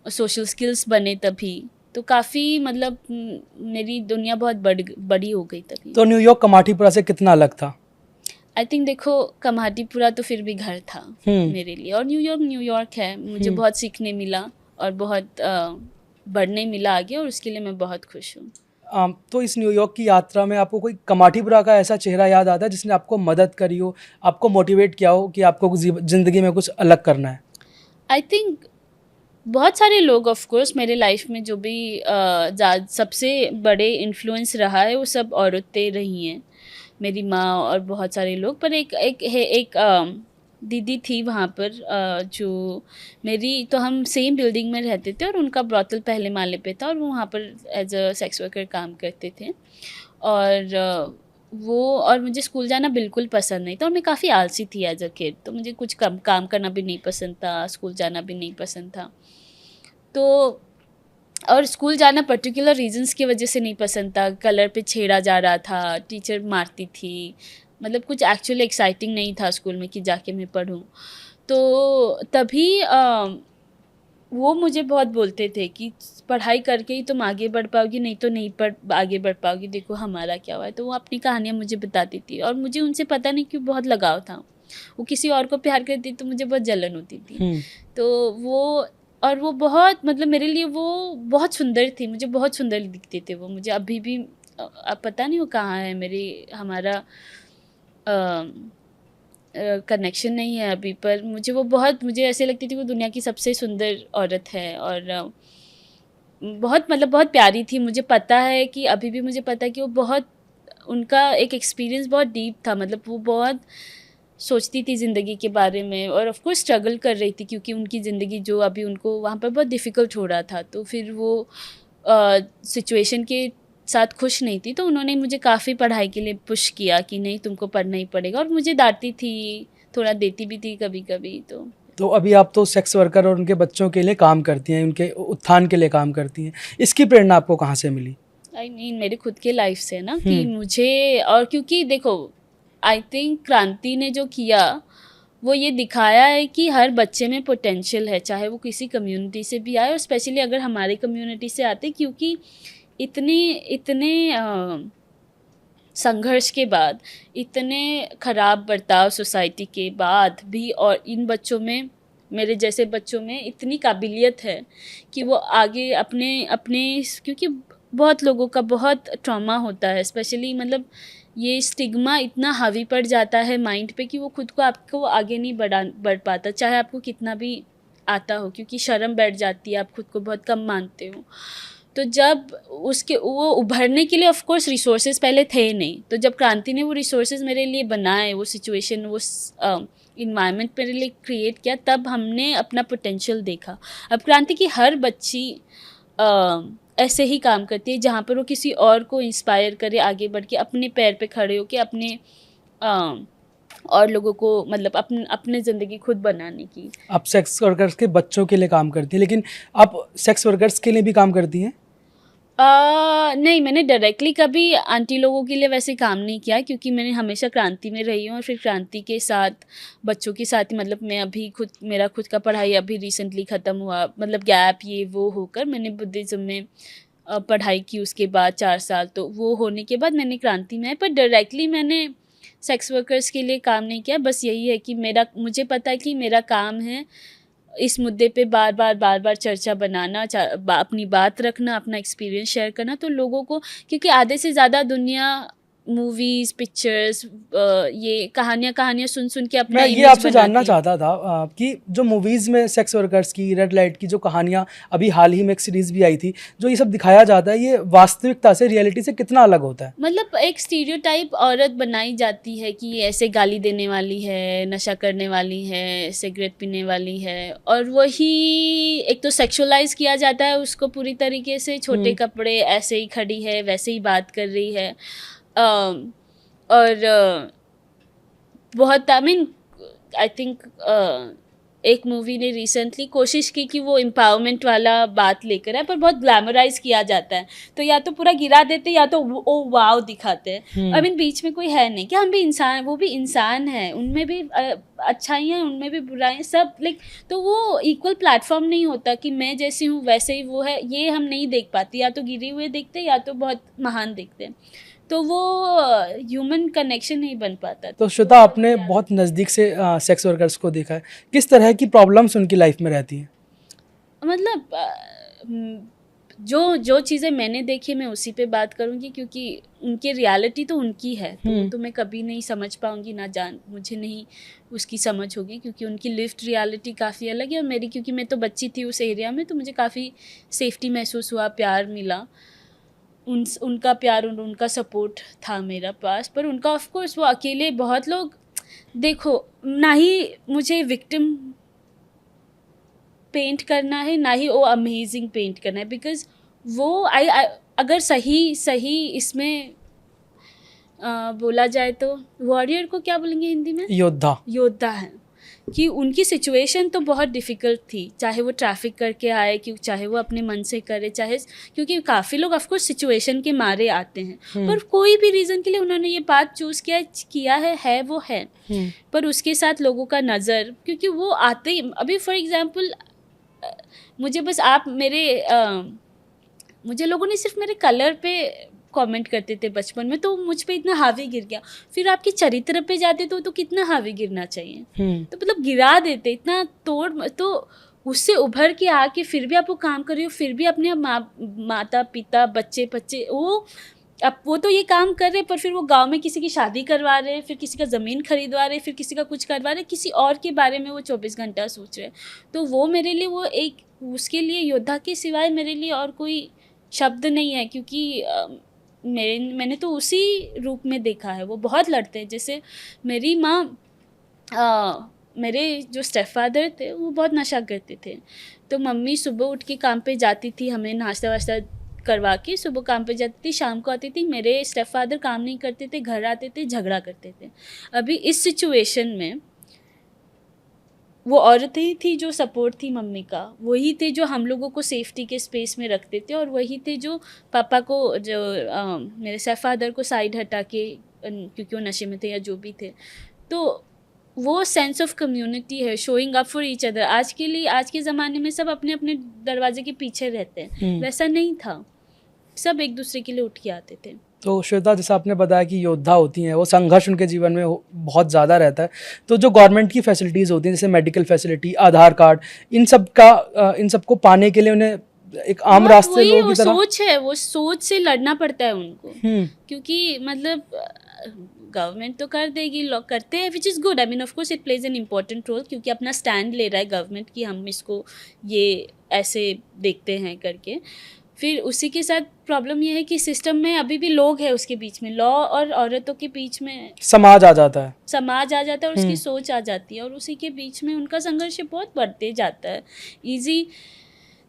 सोशल स्किल्स बने तभी, तो काफ़ी मतलब मेरी दुनिया बहुत बड़ी हो गई तभी। तो न्यूयॉर्क कमाटीपुरा से कितना अलग था? आई थिंक देखो, कमाटीपुरा तो फिर भी घर था मेरे लिए, और न्यूयॉर्क है। मुझे बहुत सीखने मिला और बहुत बढ़ने मिला आगे, और उसके लिए मैं बहुत खुश हूँ। तो इस न्यूयॉर्क की यात्रा में आपको कोई कमाटीपुरा का ऐसा चेहरा याद आता है जिसने आपको मदद करी हो, आपको मोटिवेट किया हो कि आपको ज़िंदगी में कुछ अलग करना है? आई थिंक बहुत सारे लोग, ऑफ कोर्स मेरे लाइफ में जो भी सबसे बड़े इन्फ्लुएंस रहा है वो सब औरतें रही हैं, मेरी माँ और बहुत सारे लोग। पर एक दीदी थी वहाँ पर, जो मेरी, तो हम सेम बिल्डिंग में रहते थे, और उनका ब्रॉथल पहले माले पे था, और वो वहाँ पर एज अ सेक्स वर्कर काम करते थे। और मुझे स्कूल जाना बिल्कुल पसंद नहीं था, और मैं काफ़ी आलसी थी एज अ किड, तो मुझे कुछ काम करना भी नहीं पसंद था, स्कूल जाना भी नहीं पसंद था। तो और स्कूल जाना पर्टिकुलर रीजंस की वजह से नहीं पसंद था, कलर पे छेड़ा जा रहा था, टीचर मारती थी, मतलब कुछ एक्चुअली एक्साइटिंग नहीं था स्कूल में कि जाके मैं पढूं। तो तभी वो मुझे बहुत बोलते थे कि पढ़ाई करके ही तुम आगे बढ़ पाओगी, नहीं तो नहीं आगे बढ़ पाओगी, देखो हमारा क्या हुआ है। तो वो अपनी कहानियाँ मुझे बताती थी, और मुझे उनसे पता नहीं क्यों बहुत लगाव था। वो किसी और को प्यार करती तो मुझे बहुत जलन होती थी। तो वो बहुत, मतलब मेरे लिए वो बहुत सुंदर थी, मुझे बहुत सुंदर दिखते थे वो। मुझे अभी भी अब पता नहीं वो कहाँ है, हमारा कनेक्शन नहीं है अभी, पर मुझे ऐसे लगती थी वो दुनिया की सबसे सुंदर औरत है, और बहुत मतलब बहुत प्यारी थी। मुझे पता है कि अभी भी मुझे पता है कि वो बहुत, उनका एक एक्सपीरियंस बहुत डीप था, मतलब वो बहुत सोचती थी ज़िंदगी के बारे में, और ऑफ कोर्स स्ट्रगल कर रही थी क्योंकि उनकी ज़िंदगी जो अभी उनको वहाँ पर बहुत डिफ़िकल्ट हो रहा था। तो फिर वो सिचुएशन के साथ खुश नहीं थी, तो उन्होंने मुझे काफ़ी पढ़ाई के लिए पुश किया कि नहीं तुमको पढ़ना ही पड़ेगा, और मुझे डांटती थी, थोड़ा देती भी थी कभी कभी। तो अभी आप तो सेक्स वर्कर और उनके बच्चों के लिए काम करती हैं, उनके उत्थान के लिए काम करती हैं। इसकी प्रेरणा आपको कहाँ से मिली? आई मीन मेरे खुद के लाइफ से ना, कि मुझे, और क्योंकि देखो आई थिंक क्रांति ने जो किया वो ये दिखाया है कि हर बच्चे में पोटेंशियल है, चाहे वो किसी कम्युनिटी से भी आए, और स्पेशली अगर हमारी कम्युनिटी से आते, क्योंकि इतने इतने संघर्ष के बाद, इतने ख़राब बर्ताव सोसाइटी के बाद भी, और इन बच्चों में, मेरे जैसे बच्चों में इतनी काबिलियत है कि वो आगे अपने अपने क्योंकि बहुत लोगों का बहुत ट्रॉमा होता है, स्पेशली मतलब ये स्टिग्मा इतना हावी पड़ जाता है माइंड पे कि वो खुद को आपको आगे नहीं बढ़ पाता, चाहे आपको कितना भी आता हो, क्योंकि शर्म बैठ जाती है, आप खुद को बहुत कम मानते हो। तो जब वो उभरने के लिए ऑफ कोर्स रिसोर्सेज पहले थे नहीं, तो जब क्रांति ने वो रिसोर्सेज मेरे लिए बनाए, वो सिचुएशन, वो इन्वायरमेंट मेरे लिए क्रिएट किया, तब हमने अपना पोटेंशियल देखा। अब क्रांति की हर बच्ची ऐसे ही काम करती है जहाँ पर वो किसी और को इंस्पायर करे, आगे बढ़ के अपने पैर पे खड़े होके अपने और लोगों को मतलब अपने ज़िंदगी खुद बनाने की। आप सेक्स वर्कर्स के बच्चों के लिए काम करती हैं, लेकिन आप सेक्स वर्कर्स के लिए भी काम करती हैं? नहीं, मैंने डायरेक्टली कभी आंटी लोगों के लिए वैसे काम नहीं किया, क्योंकि मैंने हमेशा क्रांति में रही हूँ, और फिर क्रांति के साथ बच्चों के साथ ही, मतलब मैं अभी मेरा खुद का पढ़ाई अभी रिसेंटली ख़त्म हुआ, मतलब गैप ये वो होकर मैंने बुद्धिज़्म में पढ़ाई की, उसके बाद 4 साल, तो वो होने के बाद मैंने क्रांति में, पर डायरेक्टली मैंने सेक्स वर्कर्स के लिए काम नहीं किया। बस यही है कि मुझे पता है कि मेरा काम है इस मुद्दे पे बार बार चर्चा बनाना, अपनी बात रखना, अपना एक्सपीरियंस शेयर करना, तो लोगों को, क्योंकि आधे से ज़्यादा दुनिया मूवीज़, पिक्चर्स, ये कहानियाँ सुन के अपना मैं ये इमेज आपसे जानना बनाती है। चाहता था कि जो मूवीज़ में सेक्स वर्कर्स की, रेड लाइट की जो कहानियाँ, अभी हाल ही में एक सीरीज़ भी आई थी, जो ये सब दिखाया जाता है, ये वास्तविकता से, रियलिटी से कितना अलग होता है? मतलब एक स्टीरियोटाइप औरत बनाई जाती है कि ये ऐसे गाली देने वाली है, नशा करने वाली है, सिगरेट पीने वाली है, और वही एक तो सेक्सुअलाइज किया जाता है उसको पूरी तरीके से, छोटे कपड़े, ऐसे ही खड़ी है, वैसे ही बात कर रही है, और बहुत, आई थिंक एक मूवी ने रिसेंटली कोशिश की कि वो एम्पावरमेंट वाला बात लेकर आए, पर बहुत ग्लैमराइज किया जाता है, तो या तो पूरा गिरा देते या तो ओ वाव दिखाते हैं। आई मीन बीच में कोई है नहीं कि हम भी इंसान, वो भी इंसान है, उनमें भी अच्छाइयाँ हैं, उनमें भी बुराइयाँ, सब लाइक, तो वो इक्वल प्लेटफॉर्म नहीं होता कि मैं जैसी हूँ वैसे ही वो है, ये हम नहीं देख पाते, या तो गिरे हुए देखते या तो बहुत महान देखते हैं, तो वो ह्यूमन कनेक्शन नहीं बन पाता। तो श्वेता, आपने बहुत नज़दीक से सेक्स वर्कर्स को देखा है, किस तरह की प्रॉब्लम्स उनकी लाइफ में रहती हैं? मतलब जो चीज़ें मैंने देखी मैं उसी पे बात करूँगी, क्योंकि उनकी रियलिटी तो उनकी है, तो मैं कभी नहीं समझ पाऊँगी, मुझे नहीं उसकी समझ होगी, क्योंकि उनकी लिव्ड रियलिटी काफ़ी अलग है, और मेरी, क्योंकि मैं तो बच्ची थी उस एरिया में, तो मुझे काफ़ी सेफ्टी महसूस हुआ, प्यार मिला, उनका प्यार और उनका सपोर्ट था मेरा पास। पर उनका ऑफ कोर्स वो अकेले, बहुत लोग, देखो, ना ही मुझे विक्टिम पेंट करना है, ना ही वो अमेजिंग पेंट करना है, बिकॉज वो अगर सही इसमें बोला जाए तो वॉरियर को क्या बोलेंगे हिंदी में? योद्धा है, कि उनकी सिचुएशन तो बहुत डिफ़िकल्ट थी, चाहे वो ट्रैफिक करके आए, चाहे वो अपने मन से करे, चाहे, क्योंकि काफ़ी लोग ऑफ कोर्स सिचुएशन के मारे आते हैं, पर कोई भी रीज़न के लिए उन्होंने ये बात चूज़ किया है वो है। पर उसके साथ लोगों का नज़र, क्योंकि वो आते ही, अभी फॉर एग्जांपल मुझे बस मुझे लोगों ने सिर्फ मेरे कलर पे कमेंट करते थे बचपन में, तो मुझ पे इतना हावी गिर गया, फिर आपके चरित्र पे जाते तो कितना हावी गिरना चाहिए, तो मतलब गिरा देते इतना तोड़, तो उससे उभर के आके फिर भी आप वो काम कर रही हो, फिर भी अपने माता पिता बच्चे वो अब वो तो ये काम कर रहे हैं, पर फिर वो गांव में किसी की शादी करवा रहे हैं, फिर किसी का ज़मीन खरीदवा रहे हैं, फिर किसी का कुछ करवा रहे हैं, किसी और के बारे में वो 24 घंटा सोच रहे हैं। तो वो मेरे लिए वो एक उसके लिए योद्धा के सिवाय मेरे लिए और कोई शब्द नहीं है, क्योंकि मैंने तो उसी रूप में देखा है। वो बहुत लड़ते हैं। जैसे मेरी माँ, मेरे जो स्टेप फादर थे वो बहुत नशा करते थे, तो मम्मी सुबह उठ के काम पे जाती थी, हमें नाश्ता वाश्ता करवा के सुबह काम पे जाती थी, शाम को आती थी। मेरे स्टेप फादर काम नहीं करते थे, घर आते थे, झगड़ा करते थे। अभी इस सिचुएशन में वो औरत ही थी जो सपोर्ट थी मम्मी का, वही थे जो हम लोगों को सेफ्टी के स्पेस में रखते थे, और वही थे जो पापा को, जो मेरे स्टेप फादर को साइड हटा के, क्योंकि वो नशे में थे या जो भी थे। तो वो सेंस ऑफ कम्युनिटी है, showing up for each other. आज के ज़माने में सब अपने अपने दरवाजे के पीछे रहते हैं, वैसा नहीं था। सब एक दूसरे के लिए उठ के आते थे। तो श्वेता, जैसा आपने बताया कि योद्धा होती हैं, वो संघर्ष उनके जीवन में बहुत ज़्यादा रहता है। तो जो गवर्नमेंट की फैसिलिटीज़ होती हैं, जैसे मेडिकल फैसिलिटी, आधार कार्ड, इन सब को पाने के लिए उन्हें एक आम रास्ते लोगों की तरह सोच है, वो सोच से लड़ना पड़ता है उनको। क्योंकि मतलब गवर्नमेंट तो कर देगी, लोग करते हैं, which is good. I mean of course it plays an important role, क्योंकि अपना स्टैंड ले रहा है गवर्नमेंट कि हम इसको ये ऐसे देखते हैं करके। फिर उसी के साथ प्रॉब्लम ये है कि सिस्टम में अभी भी लोग हैं उसके बीच में, लॉ और औरतों के बीच में समाज आ जाता है और उसकी सोच आ जाती है, और उसी के बीच में उनका संघर्ष बहुत बढ़ते जाता है। ईजी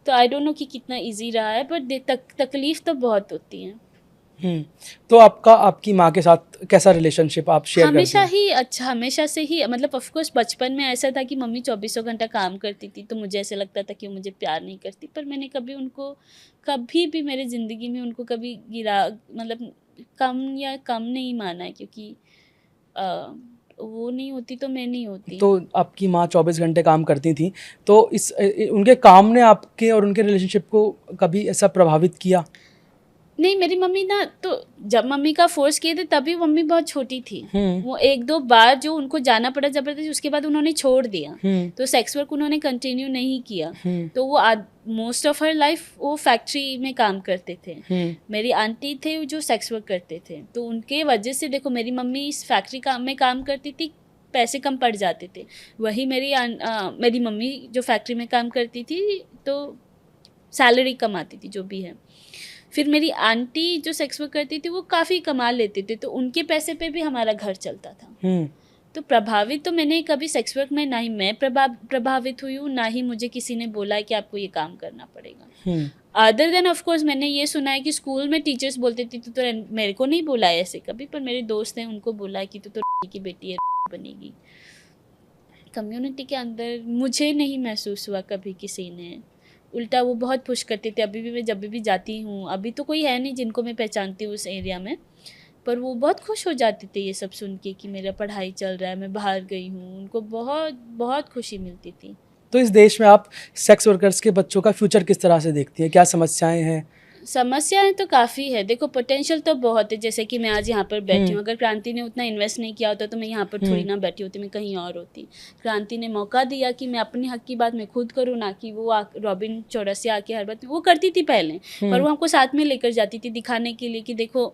तो आई डोंट नो कि कितना ईजी रहा है, पर तकलीफ तो बहुत होती है। तो आपकी माँ के साथ कैसा रिलेशनशिप आप शेयर करती हैं? हमेशा ही अच्छा, हमेशा से ही, मतलब ऑफ कोर्स बचपन में ऐसा था कि मम्मी 24 घंटा काम करती थी, तो मुझे ऐसा लगता था कि वो मुझे प्यार नहीं करती। पर मैंने कभी भी मेरे ज़िंदगी में उनको कभी मतलब कम नहीं माना है, क्योंकि वो नहीं होती तो मैं नहीं होती। तो आपकी माँ 24 घंटे काम करती थी, तो उनके काम ने आपके और उनके रिलेशनशिप को कभी ऐसा प्रभावित किया? नहीं, मेरी मम्मी ना, तो जब मम्मी का फोर्स किए थे तभी मम्मी बहुत छोटी थी। वो 1-2 बार जो उनको जाना पड़ा जबरदस्ती, उसके बाद उन्होंने छोड़ दिया। तो सेक्स वर्क उन्होंने कंटिन्यू नहीं किया। तो वो मोस्ट ऑफ हर लाइफ वो फैक्ट्री में काम करते थे। मेरी आंटी थे जो सेक्स वर्क करते थे, तो उनके वजह से देखो, मेरी मम्मी इस फैक्ट्री में काम करती थी, पैसे कम पड़ जाते थे। वही मेरी मम्मी जो फैक्ट्री में काम करती थी, तो सैलरी कम आती थी जो भी है। फिर मेरी आंटी जो सेक्स वर्क करती थी वो काफ़ी कमा लेते थे, तो उनके पैसे पे भी हमारा घर चलता था। तो प्रभावित तो मैंने कभी सेक्स वर्क में, ना ही मैं प्रभावित हुई हूँ, ना ही मुझे किसी ने बोला है कि आपको ये काम करना पड़ेगा। अदर देन ऑफ कोर्स मैंने ये सुना है कि स्कूल में टीचर्स बोलते थे, तो मेरे को नहीं बोला है ऐसे कभी, पर मेरे दोस्त हैं, उनको बोला है कि तू तो की बेटी है, बनेगी। कम्युनिटी के अंदर मुझे नहीं महसूस हुआ कभी किसी ने, उल्टा वो बहुत पुश करते थे। अभी भी मैं जब भी जाती हूँ, अभी तो कोई है नहीं जिनको मैं पहचानती हूँ उस एरिया में, पर वो बहुत खुश हो जाते थे ये सब सुन के कि मेरा पढ़ाई चल रहा है, मैं बाहर गई हूँ। उनको बहुत बहुत खुशी मिलती थी। तो इस देश में आप सेक्स वर्कर्स के बच्चों का फ्यूचर किस तरह से देखती हैं? क्या समस्याएं हैं? समस्याएं तो काफ़ी है। देखो, पोटेंशियल तो बहुत है। जैसे कि मैं आज यहाँ पर बैठी हूँ, अगर क्रांति ने उतना इन्वेस्ट नहीं किया होता तो मैं यहाँ पर थोड़ी ना बैठी होती, मैं कहीं और होती। क्रांति ने मौका दिया कि मैं अपने हक की बात मैं खुद करूँ, ना कि वो रॉबिन चौरसिया आके हर बात वो करती थी पहले, पर वो हमको साथ में लेकर जाती थी दिखाने के लिए कि देखो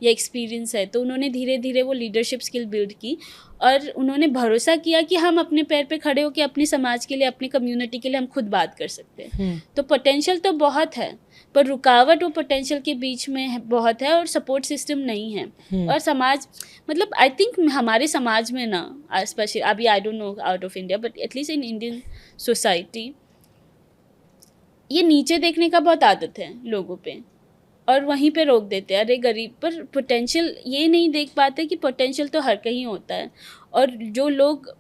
ये एक्सपीरियंस है। तो उन्होंने धीरे धीरे वो लीडरशिप स्किल बिल्ड की, और उन्होंने भरोसा किया कि हम अपने पैर पे खड़े होकर अपने समाज के लिए, अपनी कम्युनिटी के लिए हम खुद बात कर सकते हैं। तो पोटेंशियल तो बहुत है, पर रुकावट वो पोटेंशियल के बीच में बहुत है, और सपोर्ट सिस्टम नहीं है। और समाज, मतलब आई थिंक हमारे समाज में ना, स्पेशली अभी I don't know out of India, but at least in Indian society ये नीचे देखने का बहुत आदत है लोगों पे, और वहीं पे रोक देते हैं, अरे गरीब। पर पोटेंशियल ये नहीं देख पाते कि पोटेंशियल तो हर कहीं होता है, और जो लोग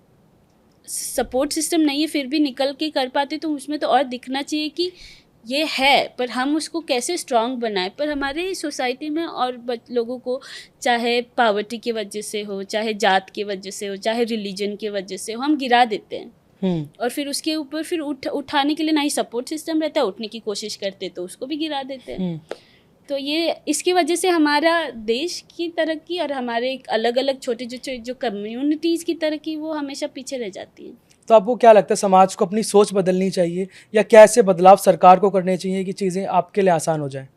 सपोर्ट सिस्टम नहीं है फिर भी निकल के कर पाते, तो उसमें तो और दिखना चाहिए कि ये है, पर हम उसको कैसे स्ट्रॉन्ग बनाएं। पर हमारे सोसाइटी में और लोगों को, चाहे पावर्टी की वजह से हो, चाहे जात की वजह से हो, चाहे रिलीजन की वजह से हो, हम गिरा देते हैं। और फिर उसके ऊपर फिर उठाने के लिए ना ही सपोर्ट सिस्टम रहता है, उठने की कोशिश करते तो उसको भी गिरा देते हैं। तो ये इसकी वजह से हमारा देश की तरक्की और हमारे अलग अलग छोटे जो कम्युनिटीज़ की तरक्की, वो हमेशा पीछे रह जाती है। तो आपको क्या लगता है, समाज को अपनी सोच बदलनी चाहिए, या क्या ऐसे बदलाव सरकार को करने चाहिए कि चीज़ें आपके लिए आसान हो जाएं?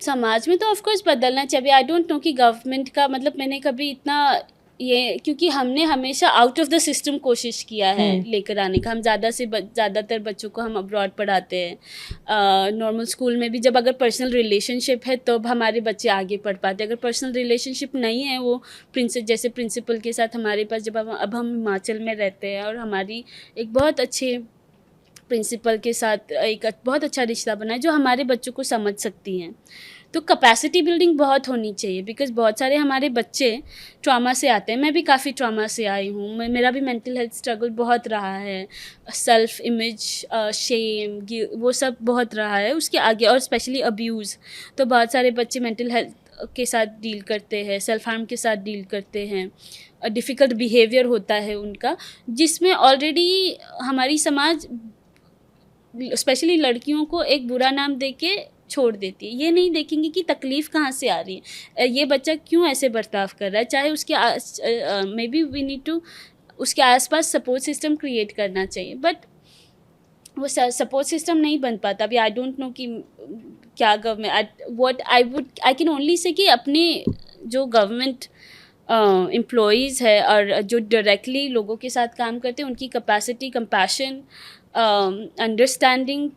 समाज में तो ऑफ कोर्स बदलना चाहिए। अभी आई डोंट नो कि गवर्नमेंट का मतलब मैंने कभी इतना ये, क्योंकि हमने हमेशा आउट ऑफ द सिस्टम कोशिश किया है लेकर आने का। हम ज़्यादातर बच्चों को हम अब्रॉड पढ़ाते हैं। नॉर्मल स्कूल में भी जब अगर पर्सनल रिलेशनशिप है तब हमारे बच्चे आगे पढ़ पाते हैं। अगर पर्सनल रिलेशनशिप नहीं है, वो जैसे प्रिंसिपल के साथ हमारे पास जब अब हम हिमाचल में रहते हैं और हमारी एक बहुत अच्छे प्रिंसिपल के साथ एक बहुत अच्छा रिश्ता बना है जो हमारे बच्चों को समझ सकती हैं। तो कैपेसिटी बिल्डिंग बहुत होनी चाहिए, बिकॉज बहुत सारे हमारे बच्चे ट्रॉमा से आते हैं। मैं भी काफ़ी ट्रॉमा से आई हूँ, मेरा भी मेंटल हेल्थ स्ट्रगल बहुत रहा है, सेल्फ इमेज, शेम, वो सब बहुत रहा है उसके आगे, और स्पेशली अब्यूज़। तो बहुत सारे बच्चे मेंटल हेल्थ के साथ डील करते हैं, सेल्फ हार्म के साथ डील करते हैं, डिफ़िकल्ट बिहेवियर होता है उनका, जिसमें ऑलरेडी हमारी समाज स्पेशली लड़कियों को एक बुरा नाम दे के छोड़ देती है। ये नहीं देखेंगे कि तकलीफ़ कहाँ से आ रही है, ये बच्चा क्यों ऐसे बर्ताव कर रहा है। चाहे उसके maybe we need to उसके आसपास सपोर्ट सिस्टम क्रिएट करना चाहिए, बट वो सपोर्ट सिस्टम नहीं बन पाता। अभी आई डोंट नो कि क्या government, I can only say कि अपने जो गवर्नमेंट एम्प्लॉयज़ है और जो डायरेक्टली लोगों के साथ काम करते हैं, उनकी कैपेसिटी, कंपैशन, अंडरस्टैंडिंग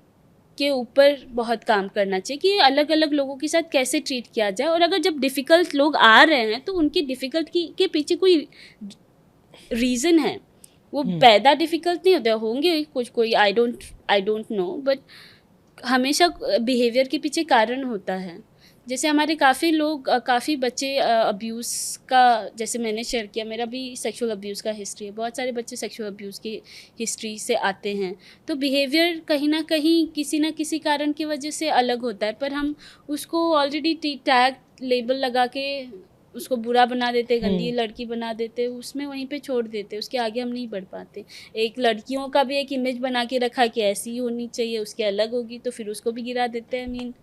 के ऊपर बहुत काम करना चाहिए कि अलग अलग लोगों के साथ कैसे ट्रीट किया जाए। और अगर जब डिफ़िकल्ट लोग आ रहे हैं तो उनकी डिफ़िकल्ट के पीछे कोई रीज़न है, वो पैदा डिफ़िकल्ट नहीं होंगे कोई आई डोंट नो, बट हमेशा बिहेवियर के पीछे कारण होता है। जैसे हमारे काफ़ी बच्चे अब्यूज़ का, जैसे मैंने शेयर किया, मेरा भी सेक्सुअल अब्यूज़ का हिस्ट्री है। बहुत सारे बच्चे सेक्सुअल अब्यूज़ की हिस्ट्री से आते हैं, तो बिहेवियर कहीं ना कहीं किसी ना किसी कारण की वजह से अलग होता है, पर हम उसको ऑलरेडी टैग लेबल लगा के उसको बुरा बना देते, गंदी लड़की बना देते, उसमें वहीं पे छोड़ देते, उसके आगे हम नहीं बढ़ पाते। एक लड़कियों का भी एक इमेज बना के रखा कि ऐसी ही होनी चाहिए, उसके अलग होगी तो फिर उसको भी गिरा देते हैं।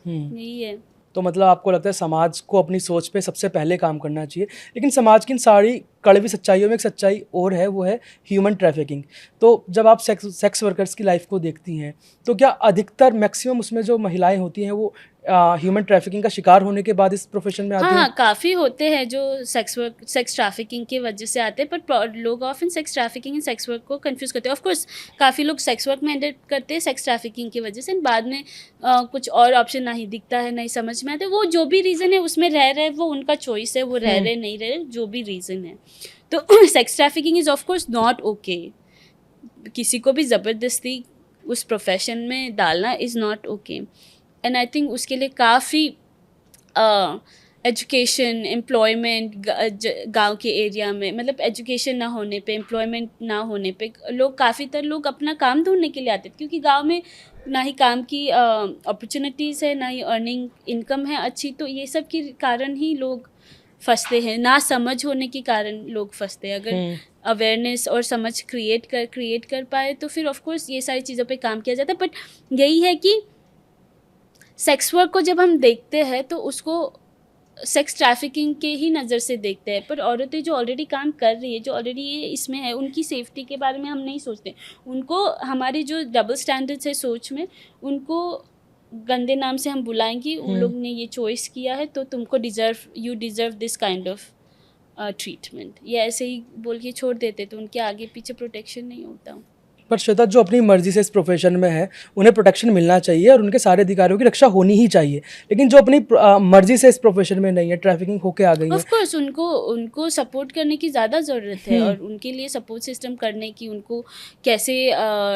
यही है। तो मतलब आपको लगता है समाज को अपनी सोच पे सबसे पहले काम करना चाहिए, लेकिन समाज की इन सारी कड़वी सच्चाइयों में एक सच्चाई और है, वो है ह्यूमन ट्रैफिकिंग। तो जब आप सेक्स वर्कर्स की लाइफ को देखती हैं, तो क्या अधिकतर मैक्सिमम उसमें जो महिलाएं होती हैं वो ह्यूमन ट्रैफिकिंग का शिकार होने के बाद इस प्रोफेशन में आती हैं? हाँ, काफ़ी होते हैं जो सेक्स ट्रैफिकिंग की वजह से आते हैं, पर लोग often sex trafficking and sex work को कंफ्यूज करते हैं। ऑफ कोर्स काफ़ी लोग सेक्स वर्क में एंड करते हैं सेक्स ट्रैफिकिंग की वजह से, बाद में कुछ और ऑप्शन नहीं दिखता है, नहीं समझ में आता है। वो जो भी रीज़न है उसमें रह रहे, वो उनका चॉइस है, वो रह रहे नहीं रहे, जो भी रीज़न है। तो sex trafficking is of course not okay. किसी को भी ज़बरदस्ती उस प्रोफेशन में डालना is not okay, and I think उसके लिए काफ़ी एजुकेशन, एम्प्लॉयमेंट, गांव के एरिया में, मतलब एजुकेशन ना होने पे, एम्प्लॉयमेंट ना होने पे लोग अपना काम ढूंढने के लिए आते थे, क्योंकि गांव में ना ही काम की अपॉर्चुनिटीज़ है, ना ही अर्निंग इनकम है अच्छी। तो ये सब के कारण ही लोग फंसते हैं, ना समझ होने के कारण लोग फंसते हैं। अगर अवेयरनेस और समझ क्रिएट कर पाए तो फिर ऑफ कोर्स ये सारी चीज़ों पे काम किया जाता है। बट यही है कि सेक्स वर्क को जब हम देखते हैं तो उसको सेक्स ट्रैफिकिंग के ही नज़र से देखते हैं, पर औरतें जो ऑलरेडी काम कर रही है, जो ऑलरेडी ये इसमें है, उनकी सेफ्टी के बारे में हम नहीं सोचते। उनको हमारी जो डबल स्टैंडर्ड्स है सोच में, उनको गंदे नाम से हम बुलाएंगे। उन लोग ने ये चॉइस किया है तो तुमको you deserve this kind of treatment, ये ऐसे ही बोल के छोड़ देते, तो उनके आगे पीछे प्रोटेक्शन नहीं होता। पर श्वेता, जो अपनी मर्जी से इस प्रोफेशन में है उन्हें प्रोटेक्शन मिलना चाहिए और उनके सारे अधिकारियों की रक्षा होनी ही चाहिए, लेकिन जो अपनी मर्जी से इस प्रोफेशन में नहीं है, ट्रैफिकिंग होके आ गई है, ऑफ कोर्स उनको सपोर्ट करने की ज़्यादा ज़रूरत है, और उनके लिए सपोर्ट सिस्टम करने की, उनको कैसे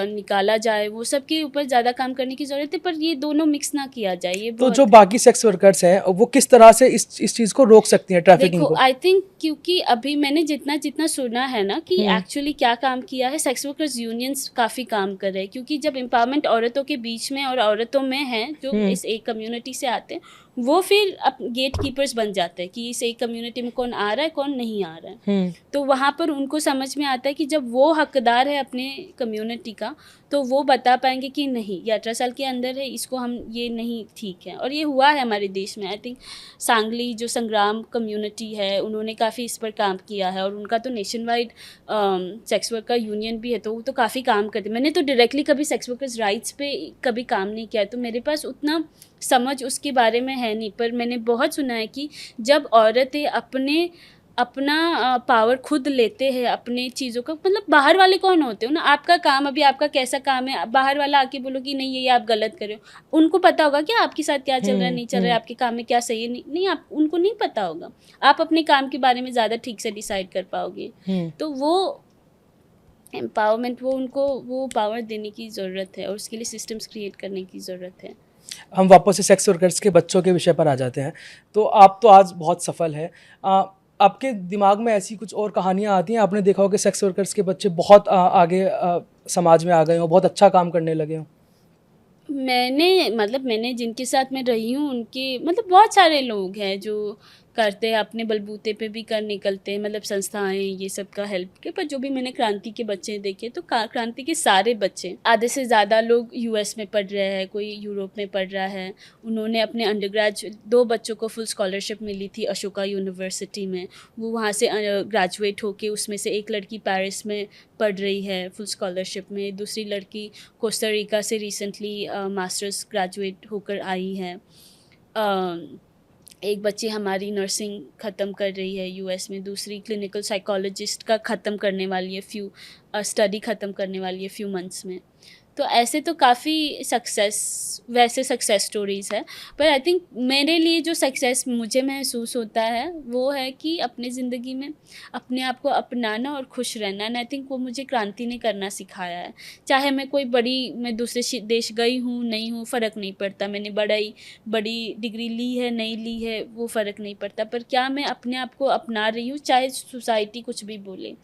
निकाला जाए, वो सब के ऊपर ज़्यादा काम करने की ज़रूरत है। पर ये दोनों मिक्स ना किया जाए। ये तो जो बाकी सेक्स वर्कर्स हैं वो किस तरह से इस चीज़ को रोक सकती हैं, ट्रैफिकिंग को? आई थिंक क्योंकि अभी मैंने जितना सुना है ना कि एक्चुअली क्या काम किया है, सेक्स वर्कर्स यूनियंस काफ़ी काम कर रहे हैं, क्योंकि जब एम्पावरमेंट औरतों के बीच में और औरतों में है जो इस एक कम्युनिटी से आते हैं, वो फिर गेट कीपर्स बन जाते हैं कि इस एक कम्युनिटी में कौन आ रहा है, कौन नहीं आ रहा है। तो वहाँ पर उनको समझ में आता है कि जब वो हकदार है अपने कम्युनिटी का, तो वो बता पाएंगे कि नहीं, ये 18 साल के अंदर है, इसको हम ये नहीं ठीक है। और ये हुआ है हमारे देश में। आई थिंक सांगली जो संग्राम कम्युनिटी है, उन्होंने काफ़ी इस पर काम किया है, और उनका तो nation wide sex worker union भी है, तो वो तो काफ़ी काम करते। मैंने तो डायरेक्टली कभी सेक्स वर्कर्स राइट्स पे कभी काम नहीं किया, तो मेरे पास उतना समझ उसके बारे में है नहीं, पर मैंने बहुत सुना है कि जब औरतें अपना पावर खुद लेते हैं अपने चीज़ों का, मतलब बाहर वाले कौन होते हो ना, आपका काम, अभी आपका कैसा काम है, बाहर वाला आके बोलो कि नहीं ये आप गलत कर रहे हो, उनको पता होगा कि आपके साथ क्या चल रहा है, नहीं चल रहा है, आपके काम में क्या सही है, नहीं आप उनको नहीं पता होगा। आप अपने काम के बारे में ज़्यादा ठीक से डिसाइड कर पाओगे। तो वो एम्पावरमेंट, वो उनको वो पावर देने की ज़रूरत है और उसके लिए सिस्टम्स क्रिएट करने की ज़रूरत है। हम वापस से सेक्स वर्कर्स के बच्चों के विषय पर आ जाते हैं। तो आप तो आज बहुत सफल है, आपके दिमाग में ऐसी कुछ और कहानियाँ आती हैं? आपने देखा हो कि सेक्स वर्कर्स के बच्चे बहुत आगे समाज में आ गए हों, बहुत अच्छा काम करने लगे हों? मैंने जिनके साथ मैं रही हूँ उनके मतलब बहुत सारे लोग हैं जो करते हैं, अपने बलबूते पे भी कर निकलते हैं, मतलब संस्थाएं ये सब का हेल्प के। पर जो भी मैंने क्रांति के बच्चे देखे तो क्रांति के सारे बच्चे, आधे से ज़्यादा लोग यूएस में पढ़ रहे हैं, कोई यूरोप में पढ़ रहा है। उन्होंने अपने अंडरग्रेजुएट 2 बच्चों को फुल स्कॉलरशिप मिली थी अशोका यूनिवर्सिटी में, वो वहाँ से ग्रेजुएट होके, उसमें से एक लड़की पेरिस में पढ़ रही है फुल स्कॉलरशिप में, दूसरी लड़की कोस्टा रिका से रिसेंटली मास्टर्स ग्रेजुएट होकर आई है। एक बच्ची हमारी नर्सिंग ख़त्म कर रही है यूएस में, दूसरी क्लिनिकल साइकोलॉजिस्ट का ख़त्म करने वाली है, स्टडी ख़त्म करने वाली है फ्यू मंथ्स में। तो ऐसे तो काफ़ी वैसे सक्सेस स्टोरीज़ है। पर आई थिंक मेरे लिए जो सक्सेस मुझे महसूस होता है वो है कि अपनी ज़िंदगी में अपने आप को अपनाना और खुश रहना, एंड आई थिंक वो मुझे क्रांति ने करना सिखाया है। चाहे मैं दूसरे देश गई हूँ नहीं हूँ, फ़र्क नहीं पड़ता, मैंने बड़ी डिग्री ली है नहीं ली है वो फ़र्क नहीं पड़ता, पर क्या मैं अपने आप को अपना रही हूँ, चाहे सोसाइटी कुछ भी बोले,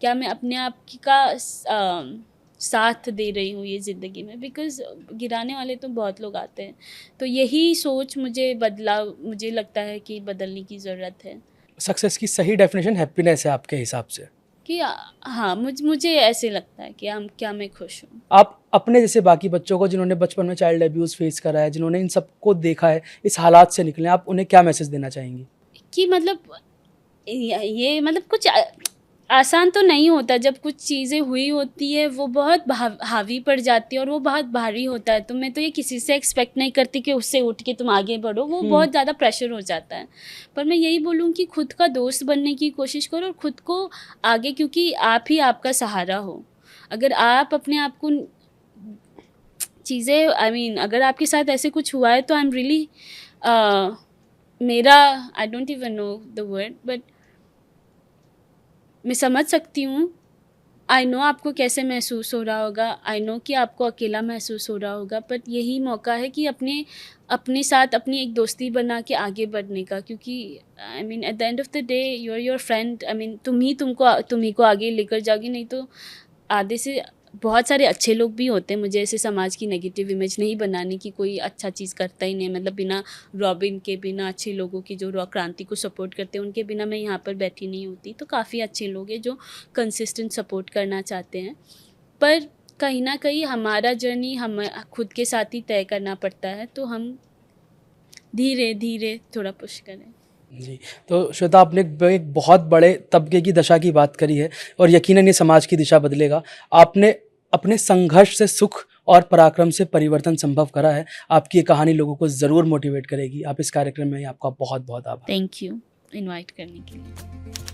क्या मैं अपने आप का साथ दे रही हूँ ये ज़िंदगी में। बिकॉज़ गिराने वाले तो बहुत लोग आते हैं, तो यही सोच मुझे लगता है कि बदलने की ज़रूरत है। सक्सेस की सही डेफिनेशन हैप्पीनेस है आपके हिसाब से? कि हाँ, मुझे ऐसे लगता है कि मैं खुश हूँ। आप अपने जैसे बाकी बच्चों को जिन्होंने बचपन में चाइल्ड अब्यूज़ फेस करा है, जिन्होंने इन सबको देखा है, इस हालात से निकले हैं, आप उन्हें क्या मैसेज देना चाहेंगी? कि मतलब ये मतलब कुछ आसान तो नहीं होता, जब कुछ चीज़ें हुई होती है वो बहुत हावी पड़ जाती है और वो बहुत भारी होता है, तो मैं तो ये किसी से एक्सपेक्ट नहीं करती कि उससे उठ के तुम आगे बढ़ो, वो बहुत ज़्यादा प्रेशर हो जाता है। पर मैं यही बोलूँ कि खुद का दोस्त बनने की कोशिश करो और खुद को आगे, क्योंकि आप ही आपका सहारा हो। अगर आप अपने आप को अगर आपके साथ ऐसे कुछ हुआ है तो I am really I don't even know the word, but मैं समझ सकती हूँ। आई नो आपको कैसे महसूस हो रहा होगा, आई नो कि आपको अकेला महसूस हो रहा होगा, पर यही मौका है कि अपने साथ अपनी एक दोस्ती बना के आगे बढ़ने का, क्योंकि at the end of the day you are your friend. तुम ही को आगे लेकर जाओगी, नहीं तो आधे से बहुत सारे अच्छे लोग भी होते हैं। मुझे ऐसे समाज की नेगेटिव इमेज नहीं बनाने की, कोई अच्छा चीज़ करता ही नहीं, मतलब बिना रॉबिन के, बिना अच्छे लोगों की जो क्रांति को सपोर्ट करते हैं, उनके बिना मैं यहाँ पर बैठी नहीं होती। तो काफ़ी अच्छे लोग हैं जो कंसिस्टेंट सपोर्ट करना चाहते हैं, पर कहीं ना कहीं हमारा जर्नी हम खुद के साथ ही तय करना पड़ता है, तो हम धीरे धीरे थोड़ा पुश करें। जी, तो श्वेता, आपने एक बहुत बड़े तबके की दशा की बात करी है और यकीनन ये समाज की दिशा बदलेगा। आपने अपने संघर्ष से सुख और पराक्रम से परिवर्तन संभव करा है। आपकी ये कहानी लोगों को ज़रूर मोटिवेट करेगी। आप इस कार्यक्रम में आपका बहुत बहुत आभार। थैंक यू इनवाइट करने के लिए।